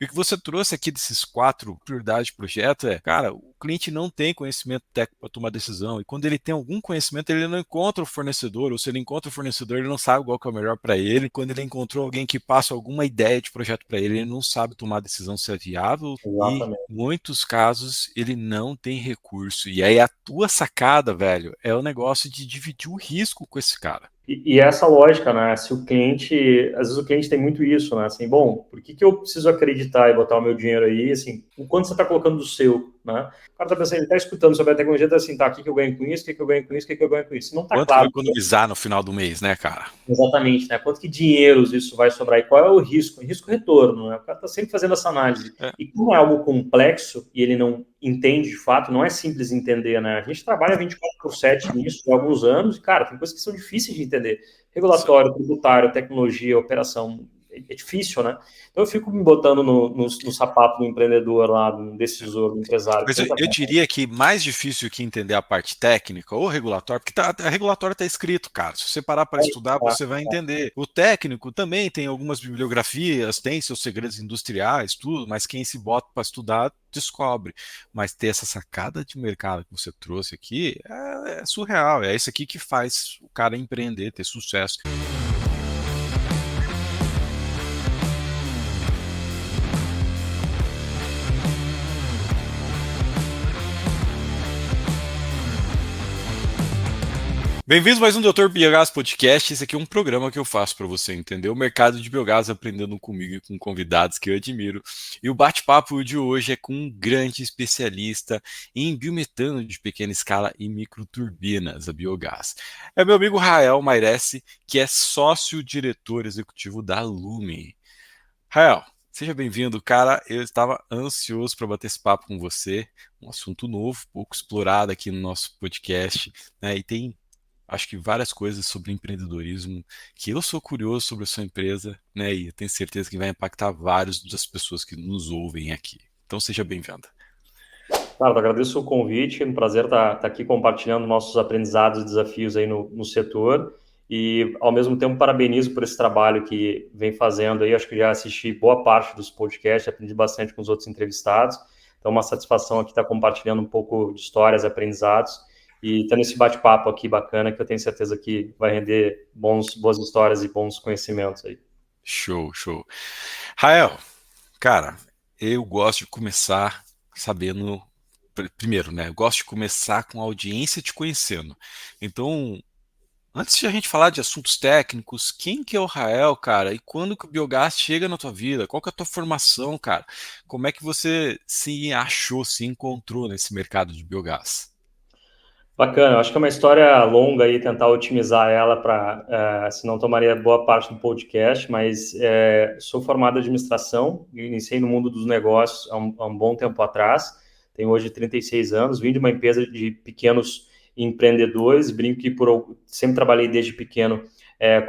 E o que você trouxe aqui desses 4 prioridades de projeto é, cara, o cliente não tem conhecimento técnico para tomar decisão, e quando ele tem algum conhecimento, ele não encontra o fornecedor, ou se ele encontra o fornecedor, ele não sabe qual que é o melhor para ele. Quando ele encontrou alguém que passa alguma ideia de projeto para ele, ele não sabe tomar decisão se é viável, e em Exatamente. muitos casos ele não tem recurso. E aí a tua sacada, velho, é o negócio de dividir o risco com esse cara. E essa lógica, né? Se o cliente, às vezes o cliente tem muito isso, né? Assim, bom, por que eu preciso acreditar e botar o meu dinheiro aí? Assim, o quanto você está colocando do seu, né? O cara está pensando, ele está escutando sobre a tecnologia, está assim, tá, o que eu ganho com isso, o que eu ganho com isso, o que eu ganho com isso? Se não está Quanto que eu vou claro. economizar no final do mês, né, cara? Exatamente, né? Quanto que dinheiros isso vai sobrar e qual é o risco? Risco-retorno, né? O cara está sempre fazendo essa análise. É. E como é algo complexo e ele não entende de fato, não é simples entender, né? A gente trabalha 24/7 nisso há alguns anos e, cara, tem coisas que são difíceis de entender. Regulatório, tributário, tecnologia, operação, é difícil, né? Então eu fico me botando no sapato do empreendedor lá, do decisor, do empresário, que Mas eu, tenta. eu diria que mais difícil que entender a parte técnica ou regulatória, porque a regulatória está escrito, cara. Se você parar para estudar, você vai entender. O técnico também tem algumas bibliografias, tem seus segredos industriais, tudo, mas quem se bota para estudar descobre. Mas ter essa sacada de mercado que você trouxe aqui é surreal. É isso aqui que faz o cara empreender, ter sucesso. Bem-vindos a mais um Dr. Biogás Podcast. Esse aqui é um programa que eu faço para você entender o mercado de biogás aprendendo comigo e com convidados que eu admiro. E o bate-papo de hoje é com um grande especialista em biometano de pequena escala e microturbinas, a biogás. É meu amigo Rael Mairesse, que é sócio-diretor executivo da Lumen. Rael, seja bem-vindo, cara. Eu estava ansioso para bater esse papo com você. Um assunto novo, pouco explorado aqui no nosso podcast, né? E tem acho que várias coisas sobre empreendedorismo que eu sou curioso sobre a sua empresa, né? E eu tenho certeza que vai impactar vários das pessoas que nos ouvem aqui. Então seja bem-vinda. Claro, eu agradeço o convite, é um prazer estar aqui compartilhando nossos aprendizados e desafios aí no setor e, ao mesmo tempo, parabenizo por esse trabalho que vem fazendo aí, acho que já assisti boa parte dos podcasts, aprendi bastante com os outros entrevistados, então é uma satisfação aqui estar compartilhando um pouco de histórias, aprendizados e tendo esse bate-papo aqui bacana que eu tenho certeza que vai render boas histórias e bons conhecimentos aí. Show, show. Rael, cara, eu gosto de começar sabendo. Primeiro, né? Eu gosto de começar com a audiência te conhecendo. Então, antes de a gente falar de assuntos técnicos, quem que é o Rael, cara? E quando que o biogás chega na tua vida? Qual que é a tua formação, cara? Como é que você se achou, se encontrou nesse mercado de biogás? Bacana, eu acho que é uma história longa aí, tentar otimizar ela para, senão tomaria boa parte do podcast, mas sou formado em administração, iniciei no mundo dos negócios há um bom tempo atrás, tenho hoje 36 anos, vim de uma empresa de pequenos empreendedores, brinco que sempre trabalhei desde pequeno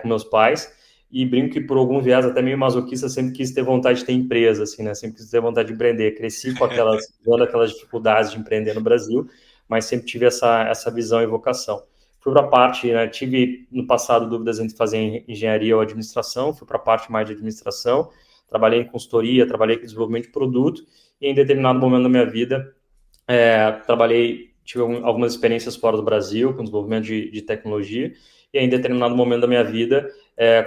com meus pais, e brinco que por algum viés até meio masoquista, sempre quis ter vontade de ter empresa, assim, né? Sempre quis ter vontade de empreender, cresci vendo aquelas dificuldades de empreender no Brasil, mas sempre tive essa visão e vocação. Fui para a parte, né, tive no passado dúvidas entre fazer engenharia ou administração, fui para a parte mais de administração, trabalhei em consultoria, trabalhei com desenvolvimento de produto, e em determinado momento da minha vida, tive algumas experiências fora do Brasil, com desenvolvimento de tecnologia, e em determinado momento da minha vida,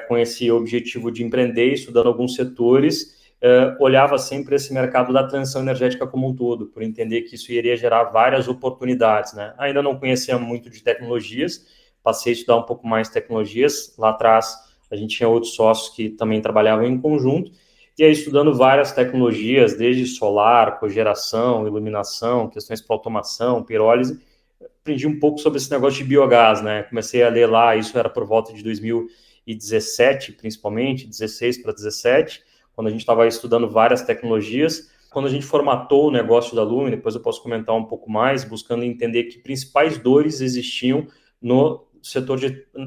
com esse objetivo de empreender, estudando alguns setores, olhava sempre esse mercado da transição energética como um todo, por entender que isso iria gerar várias oportunidades, né? Ainda não conhecia muito de tecnologias, passei a estudar um pouco mais tecnologias. Lá atrás, a gente tinha outros sócios que também trabalhavam em conjunto, e aí estudando várias tecnologias, desde solar, cogeração, iluminação, questões para automação, pirólise, aprendi um pouco sobre esse negócio de biogás, né? Comecei a ler lá, isso era por volta de 2017, principalmente, 16 para 17, quando a gente estava estudando várias tecnologias. Quando a gente formatou o negócio da Lumen, depois eu posso comentar um pouco mais, buscando entender que principais dores existiam no setor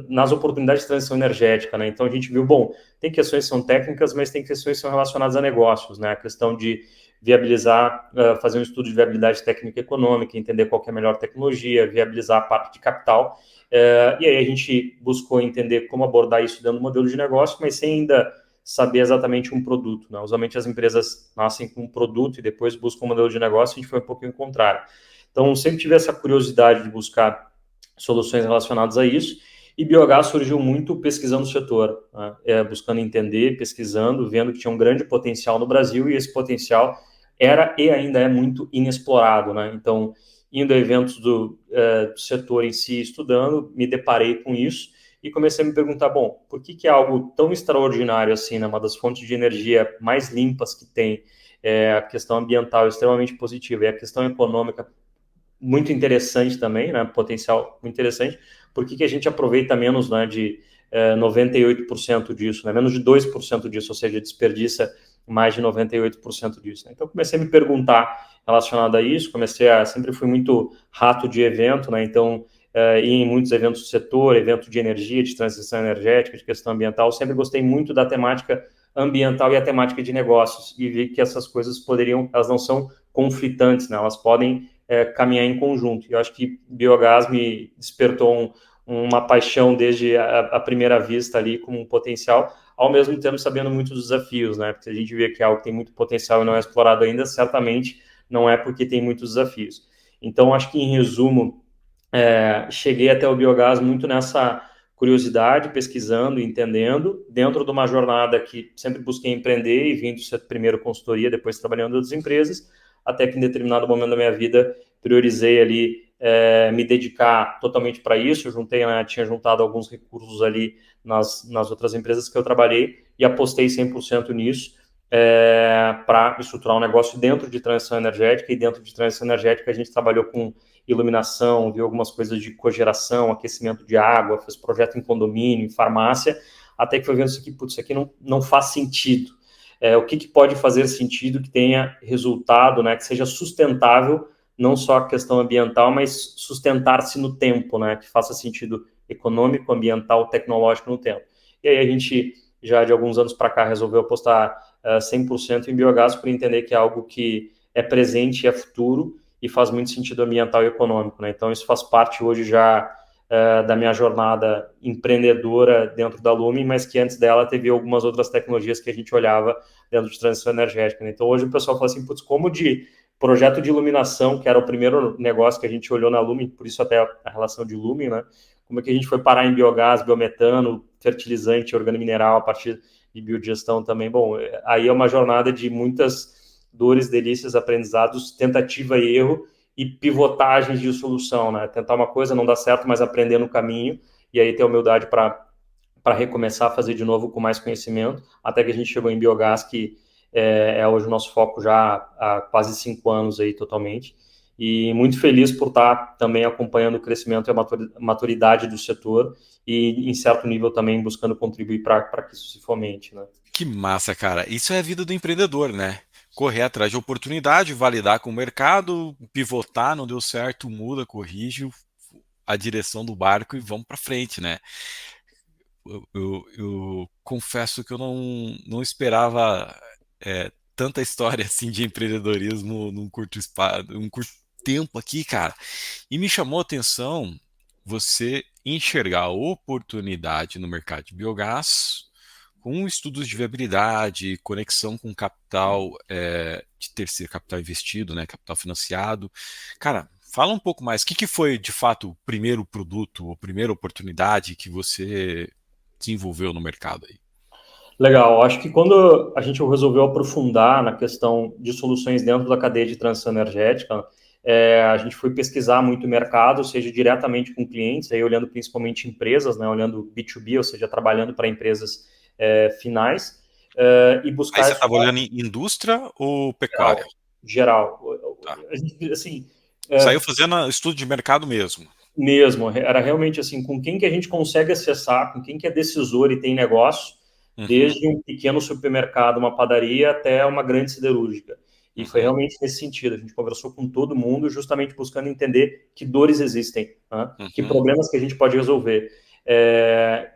nas oportunidades de transição energética, né? Então a gente viu, bom, tem questões que são técnicas, mas tem questões que são relacionadas a negócios, né? A questão de viabilizar, fazer um estudo de viabilidade técnica e econômica, entender qual é a melhor tecnologia, viabilizar a parte de capital. E aí a gente buscou entender como abordar isso dentro do modelo de negócio, mas sem ainda saber exatamente um produto, né? Usualmente as empresas nascem com um produto e depois buscam um modelo de negócio, a gente foi um pouquinho contrário. Então, sempre tive essa curiosidade de buscar soluções relacionadas a isso, e biogás surgiu muito pesquisando o setor, né? Buscando entender, pesquisando, vendo que tinha um grande potencial no Brasil, e esse potencial era e ainda é muito inexplorado, né? Então, indo a eventos do setor em si, estudando, me deparei com isso e comecei a me perguntar, bom, por que é algo tão extraordinário assim, né? Uma das fontes de energia mais limpas que tem, a questão ambiental extremamente positiva e a questão econômica muito interessante também, né? Potencial muito interessante. Por que a gente aproveita menos, né, de 98% disso, né? Menos de 2% disso, ou seja, desperdiça mais de 98% disso, né? Então, comecei a me perguntar relacionado a isso, sempre fui muito rato de evento, né? Então, ir em muitos eventos do setor, evento de energia, de transição energética, de questão ambiental, sempre gostei muito da temática ambiental e a temática de negócios, e vi que essas coisas elas não são conflitantes, né? Elas podem caminhar em conjunto. Eu acho que biogás me despertou uma paixão desde a primeira vista ali, com um potencial, ao mesmo tempo sabendo muitos desafios, né? Porque se a gente vê que é algo que tem muito potencial e não é explorado ainda, certamente não é porque tem muitos desafios. Então, acho que, em resumo, cheguei até o biogás muito nessa curiosidade, pesquisando, entendendo, dentro de uma jornada que sempre busquei empreender e vim do ser primeiro consultoria, depois trabalhando em outras empresas, até que em determinado momento da minha vida priorizei ali me dedicar totalmente para isso. Tinha juntado alguns recursos ali nas outras empresas que eu trabalhei e apostei 100% nisso, para estruturar um negócio dentro de transição energética. E dentro de transição energética a gente trabalhou com iluminação, viu algumas coisas de cogeração, aquecimento de água, fez projeto em condomínio, em farmácia, até que foi vendo isso aqui, putz, isso aqui não faz sentido. O que pode fazer sentido, que tenha resultado, né, que seja sustentável, não só a questão ambiental, mas sustentar-se no tempo, né, que faça sentido econômico, ambiental, tecnológico no tempo. E aí a gente, já de alguns anos para cá, resolveu apostar 100% em biogás, por entender que é algo que é presente e é futuro, e faz muito sentido ambiental e econômico, né? Então, isso faz parte hoje já da minha jornada empreendedora dentro da Lumen, mas que antes dela teve algumas outras tecnologias que a gente olhava dentro de transição energética, né? Então, hoje o pessoal fala assim, putz, como de projeto de iluminação, que era o primeiro negócio que a gente olhou na Lumen, por isso até a relação de Lumen, né? Como é que a gente foi parar em biogás, biometano, fertilizante, organomineral, a partir de biodigestão também. Bom, aí é uma jornada de muitas dores, delícias, aprendizados, tentativa e erro e pivotagens de solução, né? Tentar uma coisa, não dá certo, mas aprender no caminho, e aí ter humildade para recomeçar a fazer de novo com mais conhecimento, até que a gente chegou em biogás, que hoje o nosso foco já há quase 5 anos aí totalmente, e muito feliz por estar também acompanhando o crescimento e a maturidade do setor, e em certo nível também buscando contribuir para que isso se fomente, né? Que massa, cara. Isso é a vida do empreendedor, né? Correr atrás de oportunidade, validar com o mercado, pivotar, não deu certo, muda, corrige a direção do barco e vamos para frente, né? Eu confesso que eu não esperava tanta história assim de empreendedorismo num curto espaço, um curto tempo aqui, cara. E me chamou a atenção você enxergar oportunidade no mercado de biogás com estudos de viabilidade, conexão com capital de terceiro, capital investido, né, capital financiado. Cara, fala um pouco mais. O que foi, de fato, o primeiro produto, a primeira oportunidade que você desenvolveu no mercado aí? Legal, acho que quando a gente resolveu aprofundar na questão de soluções dentro da cadeia de transição energética, a gente foi pesquisar muito o mercado, seja diretamente com clientes, aí olhando principalmente empresas, né, olhando B2B, ou seja, trabalhando para empresas finais, e Aí buscar você isso estava olhando em indústria ou geral. pecuária? Geral. Tá. A gente, assim, Saiu fazendo estudo de mercado mesmo. mesmo, era realmente assim, com quem que a gente consegue acessar, com quem que é decisor e tem negócio, Uhum, desde um pequeno supermercado, uma padaria, até uma grande siderúrgica. E foi uhum, realmente nesse sentido. A gente conversou com todo mundo, justamente buscando entender que dores existem, né? Que uhum, problemas que a gente pode resolver.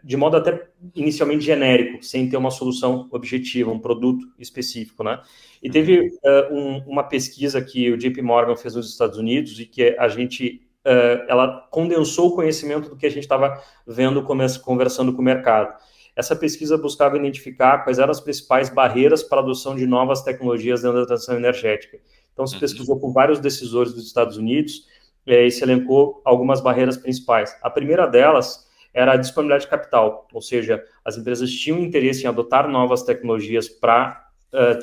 De modo até inicialmente genérico, sem ter uma solução objetiva, um produto específico, né? E uhum. teve uma pesquisa que o JP Morgan fez nos Estados Unidos e que a gente ela condensou o conhecimento do que a gente estava vendo, conversando com o mercado. Essa pesquisa buscava identificar quais eram as principais barreiras para a adoção de novas tecnologias dentro da transição energética. Então, se pesquisou com vários decisores dos Estados Unidos e se elencou algumas barreiras principais. A primeira delas era a disponibilidade de capital, ou seja, as empresas tinham interesse em adotar novas tecnologias para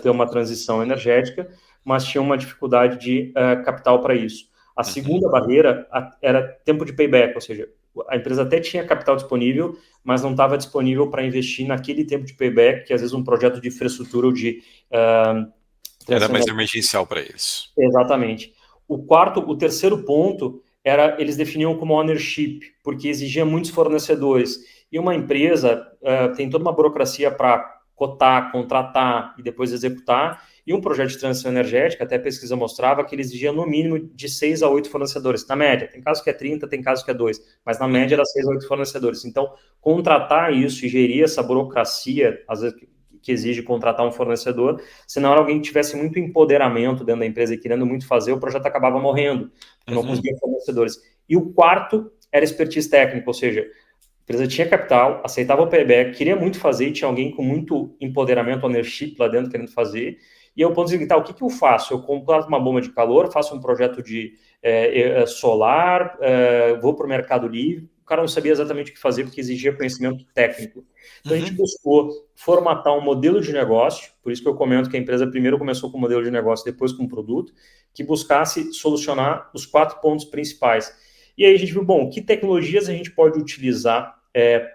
ter uma transição energética, mas tinham uma dificuldade de capital para isso. A segunda barreira era tempo de payback, ou seja, a empresa até tinha capital disponível, mas não estava disponível para investir naquele tempo de payback, que às vezes um projeto de infraestrutura ou de era mais emergencial para eles. Exatamente. O terceiro ponto era, eles definiam como ownership, porque exigia muitos fornecedores. E uma empresa tem toda uma burocracia para cotar, contratar e depois executar. E um projeto de transição energética, até a pesquisa mostrava que ele exigia no mínimo de 6 a 8 fornecedores, na média. Tem casos que é 30, tem casos que é 2, mas na média era 6 a 8 fornecedores. Então, contratar isso e gerir essa burocracia, às vezes que exige contratar um fornecedor, senão era alguém que tivesse muito empoderamento dentro da empresa e querendo muito fazer, o projeto acabava morrendo, porque não conseguia fornecedores. E o quarto era expertise técnica, ou seja, a empresa tinha capital, aceitava o payback, queria muito fazer, e tinha alguém com muito empoderamento, ownership lá dentro querendo fazer, e eu ponto seguinte, o que eu faço? Eu contrato uma bomba de calor, faço um projeto de solar, vou para o Mercado Livre, o cara não sabia exatamente o que fazer, porque exigia conhecimento técnico. Então, a gente buscou formatar um modelo de negócio, por isso que eu comento que a empresa primeiro começou com o modelo de negócio, depois com o produto, que buscasse solucionar os 4 pontos principais. E aí a gente viu, bom, que tecnologias a gente pode utilizar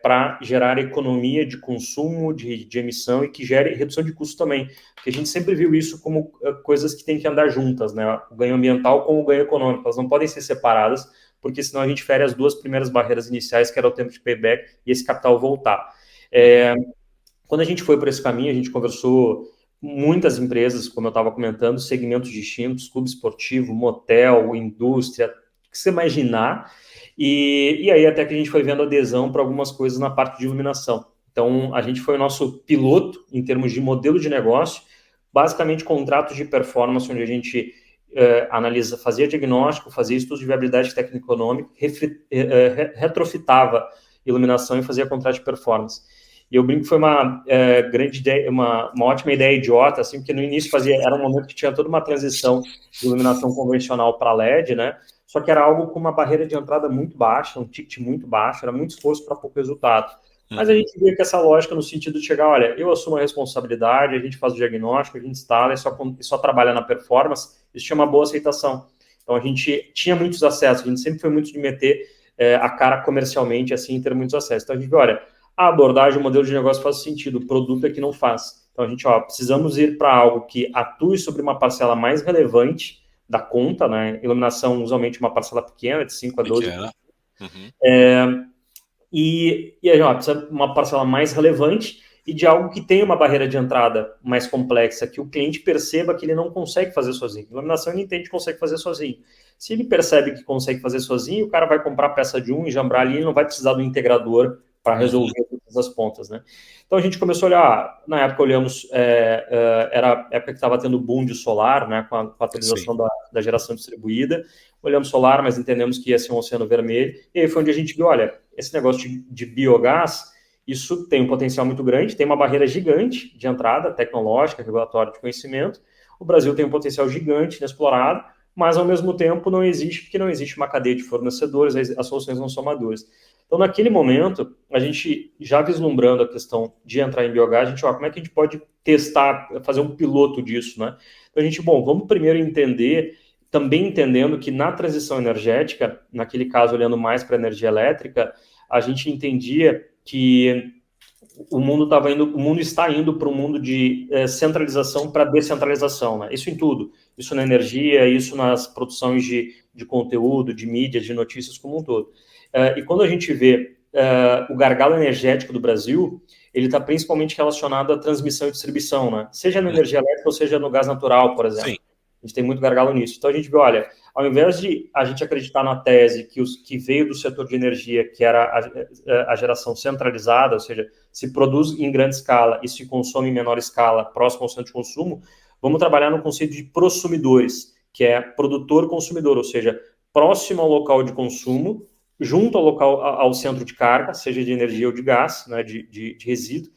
para gerar economia de consumo, de emissão e que gere redução de custo também. Porque a gente sempre viu isso como coisas que têm que andar juntas, né? O ganho ambiental com o ganho econômico. Elas não podem ser separadas, porque senão a gente fere as 2 primeiras barreiras iniciais, que era o tempo de payback e esse capital voltar. Quando a gente foi por esse caminho, a gente conversou com muitas empresas, como eu estava comentando, segmentos distintos, clube esportivo, motel, indústria, o que você imaginar. E aí até que a gente foi vendo adesão para algumas coisas na parte de iluminação. Então, a gente foi o nosso piloto em termos de modelo de negócio, basicamente contratos de performance, onde a gente fazia diagnóstico, fazia estudos de viabilidade técnico-econômica, retrofitava iluminação e fazia contrato de performance. E eu brinco que foi uma grande ideia, uma ótima ideia idiota, assim, porque no início era um momento que tinha toda uma transição de iluminação convencional para LED, né? Só que era algo com uma barreira de entrada muito baixa, um ticket muito baixo, era muito esforço para pouco resultado. Mas a gente via que essa lógica no sentido de chegar, olha, eu assumo a responsabilidade, a gente faz o diagnóstico, a gente instala e só trabalha na performance, isso tinha uma boa aceitação. Então a gente tinha muitos acessos, a gente sempre foi muito de meter a cara comercialmente, assim, ter muitos acessos. Então a gente viu, olha, a abordagem, o modelo de negócio faz sentido, o produto é que não faz. Então a gente, precisamos ir para algo que atue sobre uma parcela mais relevante da conta, né? Iluminação, usualmente, uma parcela pequena, de 5 a 12. E aí, precisa uma parcela mais relevante e de algo que tenha uma barreira de entrada mais complexa, que o cliente perceba que ele não consegue fazer sozinho. Iluminação ele entende que consegue fazer sozinho. Se ele percebe que consegue fazer sozinho, o cara vai comprar peça de um e jambrar ali, ele não vai precisar do integrador para resolver todas as pontas, né? Então a gente começou a olhar, na época olhamos, era a época que estava tendo boom de solar, né, com a atualização da geração distribuída, olhamos solar, mas entendemos que ia ser um oceano vermelho, e aí foi onde a gente viu, olha, esse negócio de biogás, isso tem um potencial muito grande, tem uma barreira gigante de entrada tecnológica, regulatória, de conhecimento, o Brasil tem um potencial gigante inexplorado, mas ao mesmo tempo não existe, porque não existe uma cadeia de fornecedores, as soluções não são maduras. Então, naquele momento, a gente já vislumbrando a questão de entrar em biogás, a gente, como é que a gente pode testar, fazer um piloto disso, né? Então, a gente, vamos primeiro entender, também entendendo que na transição energética, naquele caso, olhando mais para a energia elétrica, a gente entendia que o mundo está indo para um mundo de centralização para descentralização, né? Isso em tudo. Isso na energia, isso nas produções de conteúdo, de mídia, de notícias como um todo. E quando a gente vê o gargalo energético do Brasil, ele está principalmente relacionado à transmissão e distribuição, né? Seja na energia elétrica ou seja no gás natural, por exemplo. Sim. A gente tem muito gargalo nisso. Então a gente vê, olha, ao invés de a gente acreditar na tese que veio do setor de energia, que era a geração centralizada, ou seja, se produz em grande escala e se consome em menor escala, próximo ao centro de consumo, vamos trabalhar no conceito de prosumidores, que é produtor-consumidor, ou seja, próximo ao local de consumo, junto ao local, ao centro de carga, seja de energia ou de gás, né, de resíduo,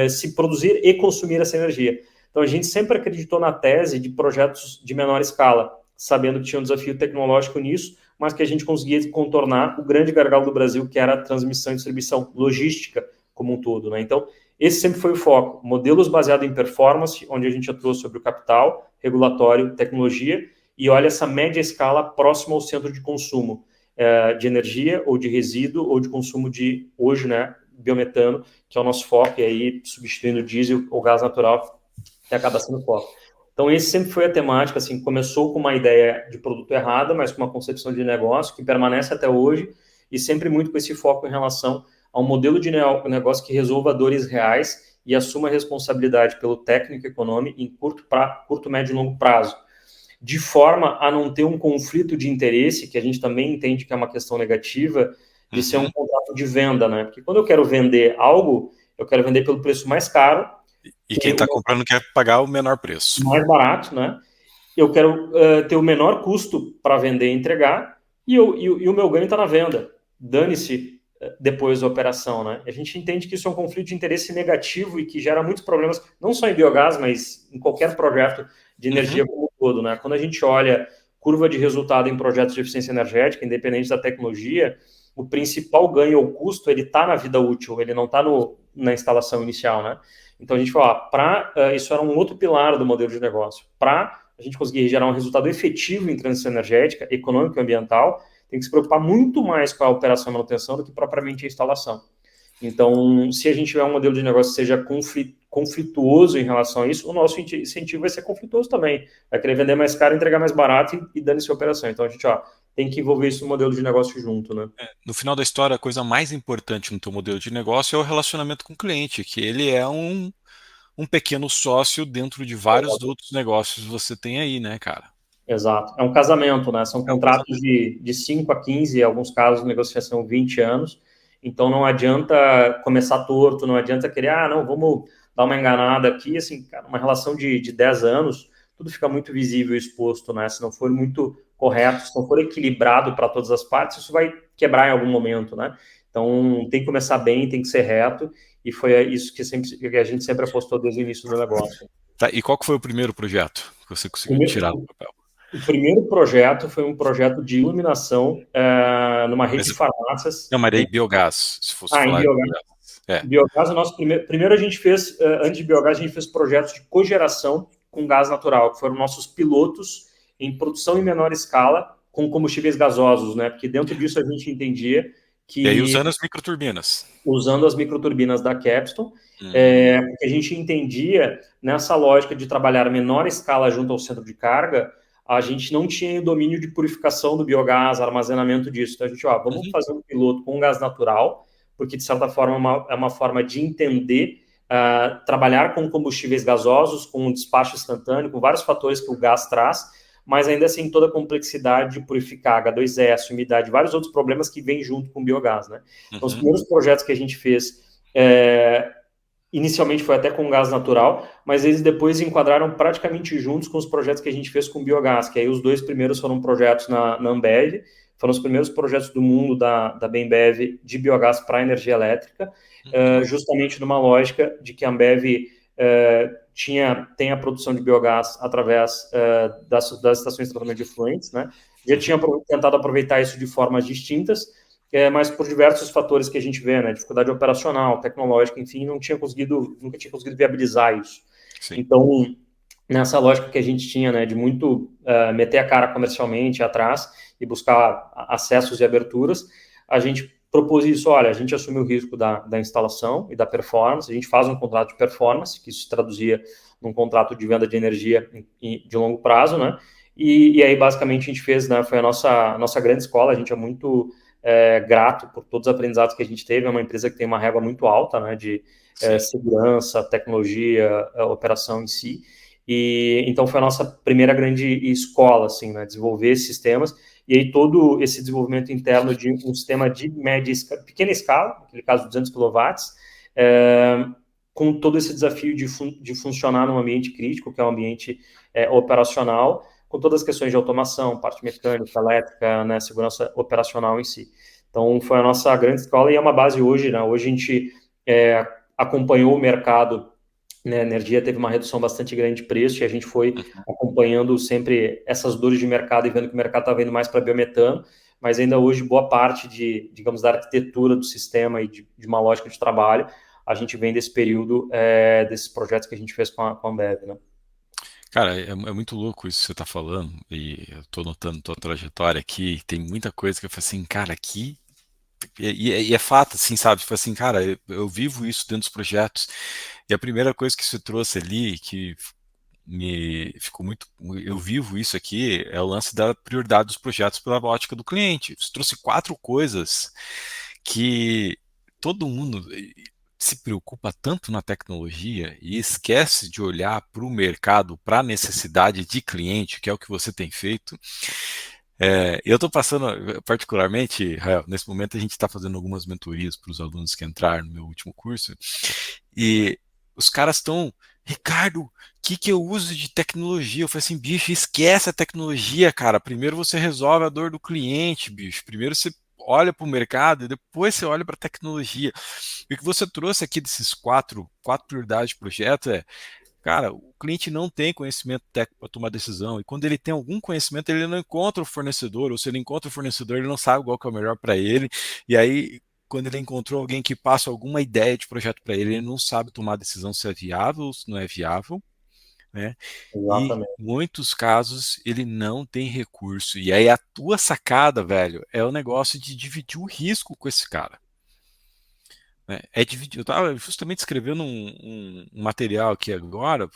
se produzir e consumir essa energia. Então, a gente sempre acreditou na tese de projetos de menor escala, sabendo que tinha um desafio tecnológico nisso, mas que a gente conseguia contornar o grande gargalo do Brasil, que era a transmissão e distribuição logística como um todo, né? Então, esse sempre foi o foco. Modelos baseados em performance, onde a gente atuou sobre o capital, regulatório, tecnologia, e olha essa média escala próxima ao centro de consumo de energia, ou de resíduo, ou de consumo de, hoje, né, biometano, que é o nosso foco, e aí substituindo o diesel ou gás natural, que acaba sendo o foco. Então, esse sempre foi a temática, assim, começou com uma ideia de produto errada, mas com uma concepção de negócio que permanece até hoje, e sempre muito com esse foco em relação a um modelo de negócio que resolva dores reais e assuma a responsabilidade pelo técnico econômico em curto, médio e longo prazo, de forma a não ter um conflito de interesse, que a gente também entende que é uma questão negativa, de ser um contrato de venda, né? Porque quando eu quero vender algo, eu quero vender pelo preço mais caro, E quem está comprando quer pagar o menor preço. mais barato, né? Eu quero ter o menor custo para vender e entregar, e o meu ganho está na venda. Dane-se depois da operação, né? A gente entende que isso é um conflito de interesse negativo e que gera muitos problemas, não só em biogás, mas em qualquer projeto de energia como um todo, né? Quando a gente olha curva de resultado em projetos de eficiência energética, independente da tecnologia, o principal ganho ou custo, ele está na vida útil, ele não está na instalação inicial, né? Então a gente fala, isso era um outro pilar do modelo de negócio. Para a gente conseguir gerar um resultado efetivo em transição energética, econômica e ambiental, tem que se preocupar muito mais com a operação e manutenção do que propriamente a instalação. Então, se a gente tiver um modelo de negócio que seja conflituoso em relação a isso, o nosso incentivo vai ser conflituoso também. Vai querer vender mais caro, entregar mais barato e dane-se a operação. Então, a gente tem que envolver isso no modelo de negócio junto, né? No final da história, a coisa mais importante no teu modelo de negócio é o relacionamento com o cliente, que ele é um pequeno sócio dentro de vários outros negócios que você tem aí, né, cara? Exato. É um casamento, né? São É um contratos de 5 a 15, em alguns casos, negociação 20 anos. Então, não adianta começar torto, não adianta querer, não, vamos dar uma enganada aqui. Assim, cara, uma relação de 10 anos, tudo fica muito visível e exposto, né? Se não for muito correto, se não for equilibrado para todas as partes, isso vai quebrar em algum momento, né? Então, tem que começar bem, tem que ser reto. E foi isso que a gente sempre apostou desde o início do negócio. Tá, e qual que foi o primeiro projeto que você conseguiu tirar do papel? O primeiro projeto foi um projeto de iluminação numa rede de farmácias. Não, mas aí biogás, se fosse Em falar de biogás. biogás. É. Biogás, o nosso primeiro a gente fez, antes de biogás, a gente fez projetos de cogeração com gás natural, que foram nossos pilotos em produção em menor escala com combustíveis gasosos, né? Porque dentro disso a gente entendia que... E aí usando as microturbinas. Usando as microturbinas da Capstone, porque a gente entendia, nessa lógica de trabalhar menor escala junto ao centro de carga, a gente não tinha o domínio de purificação do biogás, armazenamento disso. Então a gente, vamos fazer um piloto com gás natural, porque de certa forma é uma forma de entender, trabalhar com combustíveis gasosos, com um despacho instantâneo, com vários fatores que o gás traz, mas ainda assim toda a complexidade de purificar H2S, umidade, vários outros problemas que vêm junto com o biogás, né? Então, os primeiros projetos que a gente fez, inicialmente foi até com gás natural, mas eles depois enquadraram praticamente juntos com os projetos que a gente fez com biogás, que aí os dois primeiros foram projetos na Ambev, foram os primeiros projetos do mundo da Bembev de biogás para energia elétrica, justamente numa lógica de que a Ambev tem a produção de biogás através das estações de tratamento de efluentes, né? Já tinha tentado aproveitar isso de formas distintas, mas por diversos fatores que a gente vê, né? Dificuldade operacional, tecnológica, enfim, nunca tinha conseguido viabilizar isso. Sim. Então, nessa lógica que a gente tinha, né, de muito meter a cara comercialmente atrás e buscar acessos e aberturas, a gente propôs isso, olha, a gente assume o risco da instalação e da performance, a gente faz um contrato de performance, que isso se traduzia num contrato de venda de energia de longo prazo, né? E aí, basicamente, a gente fez, né, foi a nossa grande escola, a gente é muito grato por todos os aprendizados que a gente teve, é uma empresa que tem uma régua muito alta, né, de segurança, tecnologia, operação em si, e então foi a nossa primeira grande escola, assim, né, desenvolver sistemas. E aí todo esse desenvolvimento interno de um sistema de pequena escala, naquele caso 200 kW, com todo esse desafio de funcionar num ambiente crítico, que é um ambiente operacional, com todas as questões de automação, parte mecânica, elétrica, né, segurança operacional em si. Então, foi a nossa grande escola e é uma base hoje, né? Hoje a gente acompanhou o mercado, né? A energia teve uma redução bastante grande de preço e a gente foi acompanhando sempre essas dores de mercado e vendo que o mercado estava indo mais para biometano, mas ainda hoje boa parte digamos, da arquitetura do sistema e de uma lógica de trabalho, a gente vem desse período, desses projetos que a gente fez com a Ambev, né? Cara, é muito louco isso que você tá falando, e eu tô notando tua trajetória aqui, tem muita coisa que eu falei assim, cara, aqui, e é fato, assim, sabe? Tipo assim, cara, eu vivo isso dentro dos projetos, e a primeira coisa que você trouxe ali, que me ficou muito, eu vivo isso aqui, é o lance da prioridade dos projetos pela ótica do cliente. Você trouxe quatro coisas que todo mundo se preocupa tanto na tecnologia e esquece de olhar para o mercado, para a necessidade de cliente, que é o que você tem feito. Eu estou passando, particularmente, Rael, nesse momento a gente está fazendo algumas mentorias para os alunos que entraram no meu último curso, e os caras estão, Ricardo, o que eu uso de tecnologia? Eu falei assim, bicho, esquece a tecnologia, cara. Primeiro você resolve a dor do cliente, bicho. Primeiro você olha para o mercado e depois você olha para a tecnologia. E o que você trouxe aqui desses quatro prioridades de projeto é, cara, o cliente não tem conhecimento técnico para tomar decisão, e quando ele tem algum conhecimento, ele não encontra o fornecedor, ou se ele encontra o fornecedor, ele não sabe qual que é o melhor para ele, e aí, quando ele encontrou alguém que passa alguma ideia de projeto para ele, ele não sabe tomar decisão se é viável ou se não é viável, né? E em Exatamente. muitos casos ele não tem recurso. E aí a tua sacada, velho, é o negócio de dividir o risco com esse cara, né? É dividir. Eu estava justamente escrevendo um material aqui agora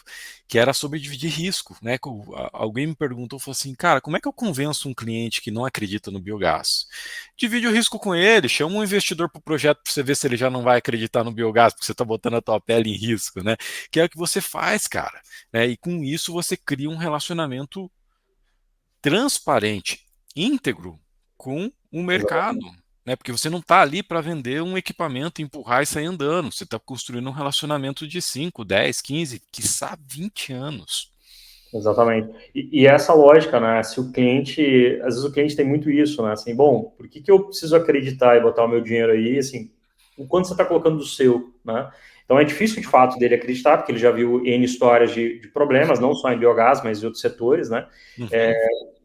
que era sobre dividir risco, né? Alguém me perguntou, falou assim, cara, como é que eu convenço um cliente que não acredita no biogás? Divide o risco com ele, chama um investidor para o projeto para você ver se ele já não vai acreditar no biogás, porque você está botando a tua pele em risco, né? Que é o que você faz, cara, né? E com isso você cria um relacionamento transparente, íntegro com o mercado, né? Porque você não está ali para vender um equipamento, empurrar e sair andando. Você está construindo um relacionamento de 5, 10, 15, quiçá 20 anos. Exatamente. E essa lógica, né? Se o cliente, às vezes o cliente tem muito isso, né? Assim, bom, por que eu preciso acreditar e botar o meu dinheiro aí, assim, o quanto você está colocando do seu, né? Então é difícil de fato dele acreditar, porque ele já viu N histórias de problemas, não só em biogás, mas em outros setores, né? É,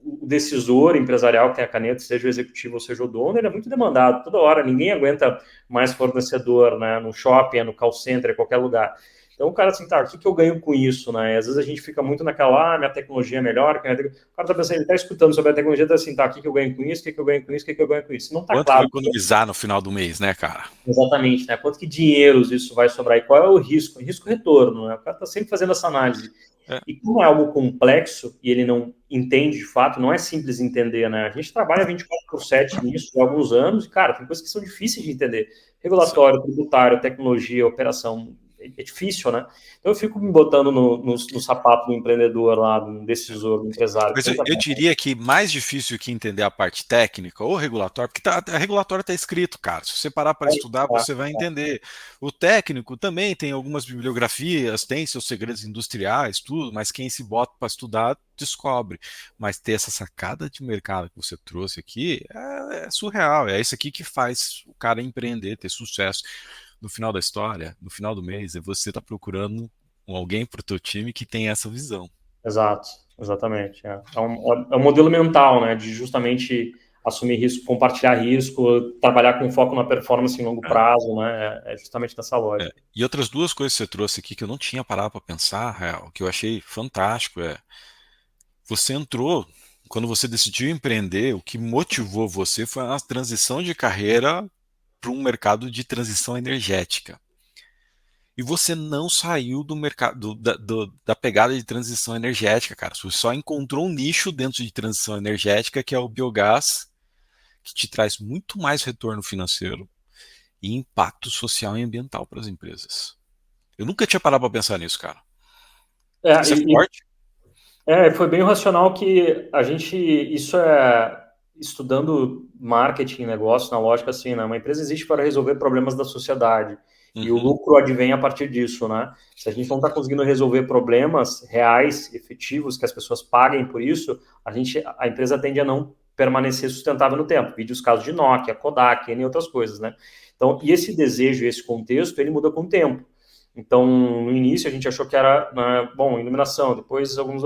Uhum. o decisor empresarial que tem a caneta, seja o executivo ou seja o dono, ele é muito demandado toda hora, ninguém aguenta mais fornecedor, né? No shopping, no call center, em qualquer lugar. Então o cara assim, tá, o que eu ganho com isso, né? E às vezes a gente fica muito naquela, minha tecnologia é melhor, o cara tá pensando, ele tá escutando sobre a tecnologia, tá assim, tá, o que eu ganho com isso, o que eu ganho com isso, o que eu ganho com isso. Não tá Quanto que eu vou claro economizar no final do mês, né, cara? exatamente, né? Quanto que dinheiros isso vai sobrar e qual é o risco? Risco-retorno, né? O cara tá sempre fazendo essa análise. É, E como é algo complexo e ele não entende de fato, não é simples entender, né? A gente trabalha 24/7 nisso há alguns anos e, cara, tem coisas que são difíceis de entender. sim. Regulatório, tributário, tecnologia, operação, é difícil, né? Então eu fico me botando no sapato do empreendedor lá, do decisor, do empresário. Mas Puta, eu diria que mais difícil que entender a parte técnica ou regulatória, porque a regulatória está escrito, cara. Se você parar para estudar, você vai entender. O técnico também tem algumas bibliografias, tem seus segredos industriais, tudo, mas quem se bota para estudar descobre. Mas ter essa sacada de mercado que você trouxe aqui é surreal. É isso aqui que faz o cara empreender, ter sucesso. No final da história, no final do mês, é você estar procurando alguém para o teu time que tem essa visão. exato, exatamente. É um modelo mental, né? De justamente assumir risco, compartilhar risco, trabalhar com foco na performance em longo prazo, né? É justamente nessa lógica. E outras duas coisas que você trouxe aqui que eu não tinha parado para pensar, real, que eu achei fantástico você entrou, quando você decidiu empreender, o que motivou você foi a transição de carreira para um mercado de transição energética. E você não saiu do mercado da pegada de transição energética, cara. Você só encontrou um nicho dentro de transição energética que é o biogás, que te traz muito mais retorno financeiro e impacto social e ambiental para as empresas. Eu nunca tinha parado para pensar nisso, cara. É, Isso é forte. foi bem racional que a gente, isso é estudando marketing, negócio, na lógica assim, né? Uma empresa existe para resolver problemas da sociedade e o Uhum. lucro advém a partir disso, né? Se a gente não está conseguindo resolver problemas reais, efetivos, que as pessoas paguem por isso, a empresa tende a não permanecer sustentável no tempo. Vídeo os casos de Nokia, Kodak, e outras coisas, né? Então, e esse desejo, esse contexto, ele muda com o tempo. Então, no início a gente achou que era, né, bom, iluminação, depois alguns...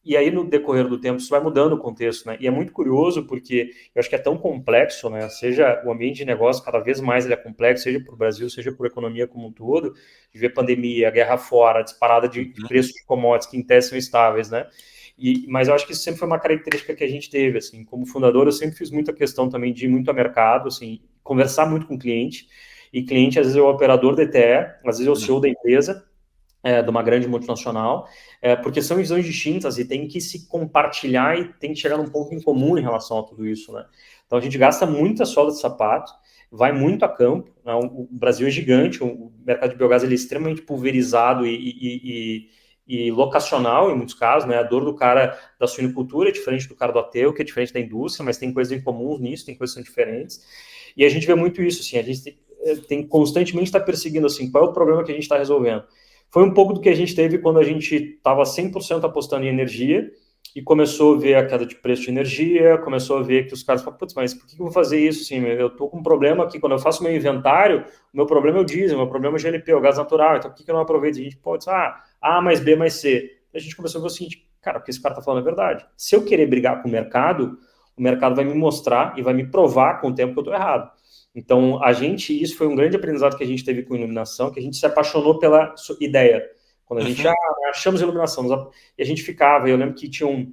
E aí, no decorrer do tempo, isso vai mudando o contexto, né? E é muito curioso porque eu acho que é tão complexo, né? Seja o ambiente de negócio, cada vez mais ele é complexo, seja para o Brasil, seja para a economia como um todo, de ver pandemia, guerra fora, disparada de preços de commodities que em tese são estáveis, né? Mas eu acho que isso sempre foi uma característica que a gente teve, assim, como fundador, eu sempre fiz muita questão também de ir muito a mercado, assim, conversar muito com o cliente, e cliente, às vezes, é o operador da ETE, às vezes é o CEO da empresa, de uma grande multinacional, porque são visões distintas e tem que se compartilhar e tem que chegar num ponto em comum em relação a tudo isso, né? Então a gente gasta muita sola de sapato, vai muito a campo, né? O Brasil é gigante, o mercado de biogás ele é extremamente pulverizado e locacional em muitos casos, né? A dor do cara da suinocultura é diferente do cara do ateu, que é diferente da indústria, mas tem coisas em comum nisso, tem coisas que são diferentes. E a gente vê muito isso, assim, a gente tem constantemente estar perseguindo, assim, qual é o problema que a gente está resolvendo. Foi um pouco do que a gente teve quando a gente estava 100% apostando em energia e começou a ver a queda de preço de energia, começou a ver que os caras falam, putz, mas por que eu vou fazer isso? Assim, eu estou com um problema aqui, quando eu faço meu inventário, o meu problema é o diesel, o meu problema é o GLP, o gás natural, então por que eu não aproveito? A gente pode dizer, A mais B mais C. A gente começou a ver o seguinte, cara, o que esse cara está falando é verdade. Se eu querer brigar com o mercado vai me mostrar e vai me provar com o tempo que eu estou errado. Então, isso foi um grande aprendizado que a gente teve com iluminação, que a gente se apaixonou pela ideia. Quando a gente achamos iluminação, e a gente ficava, eu lembro que tinha um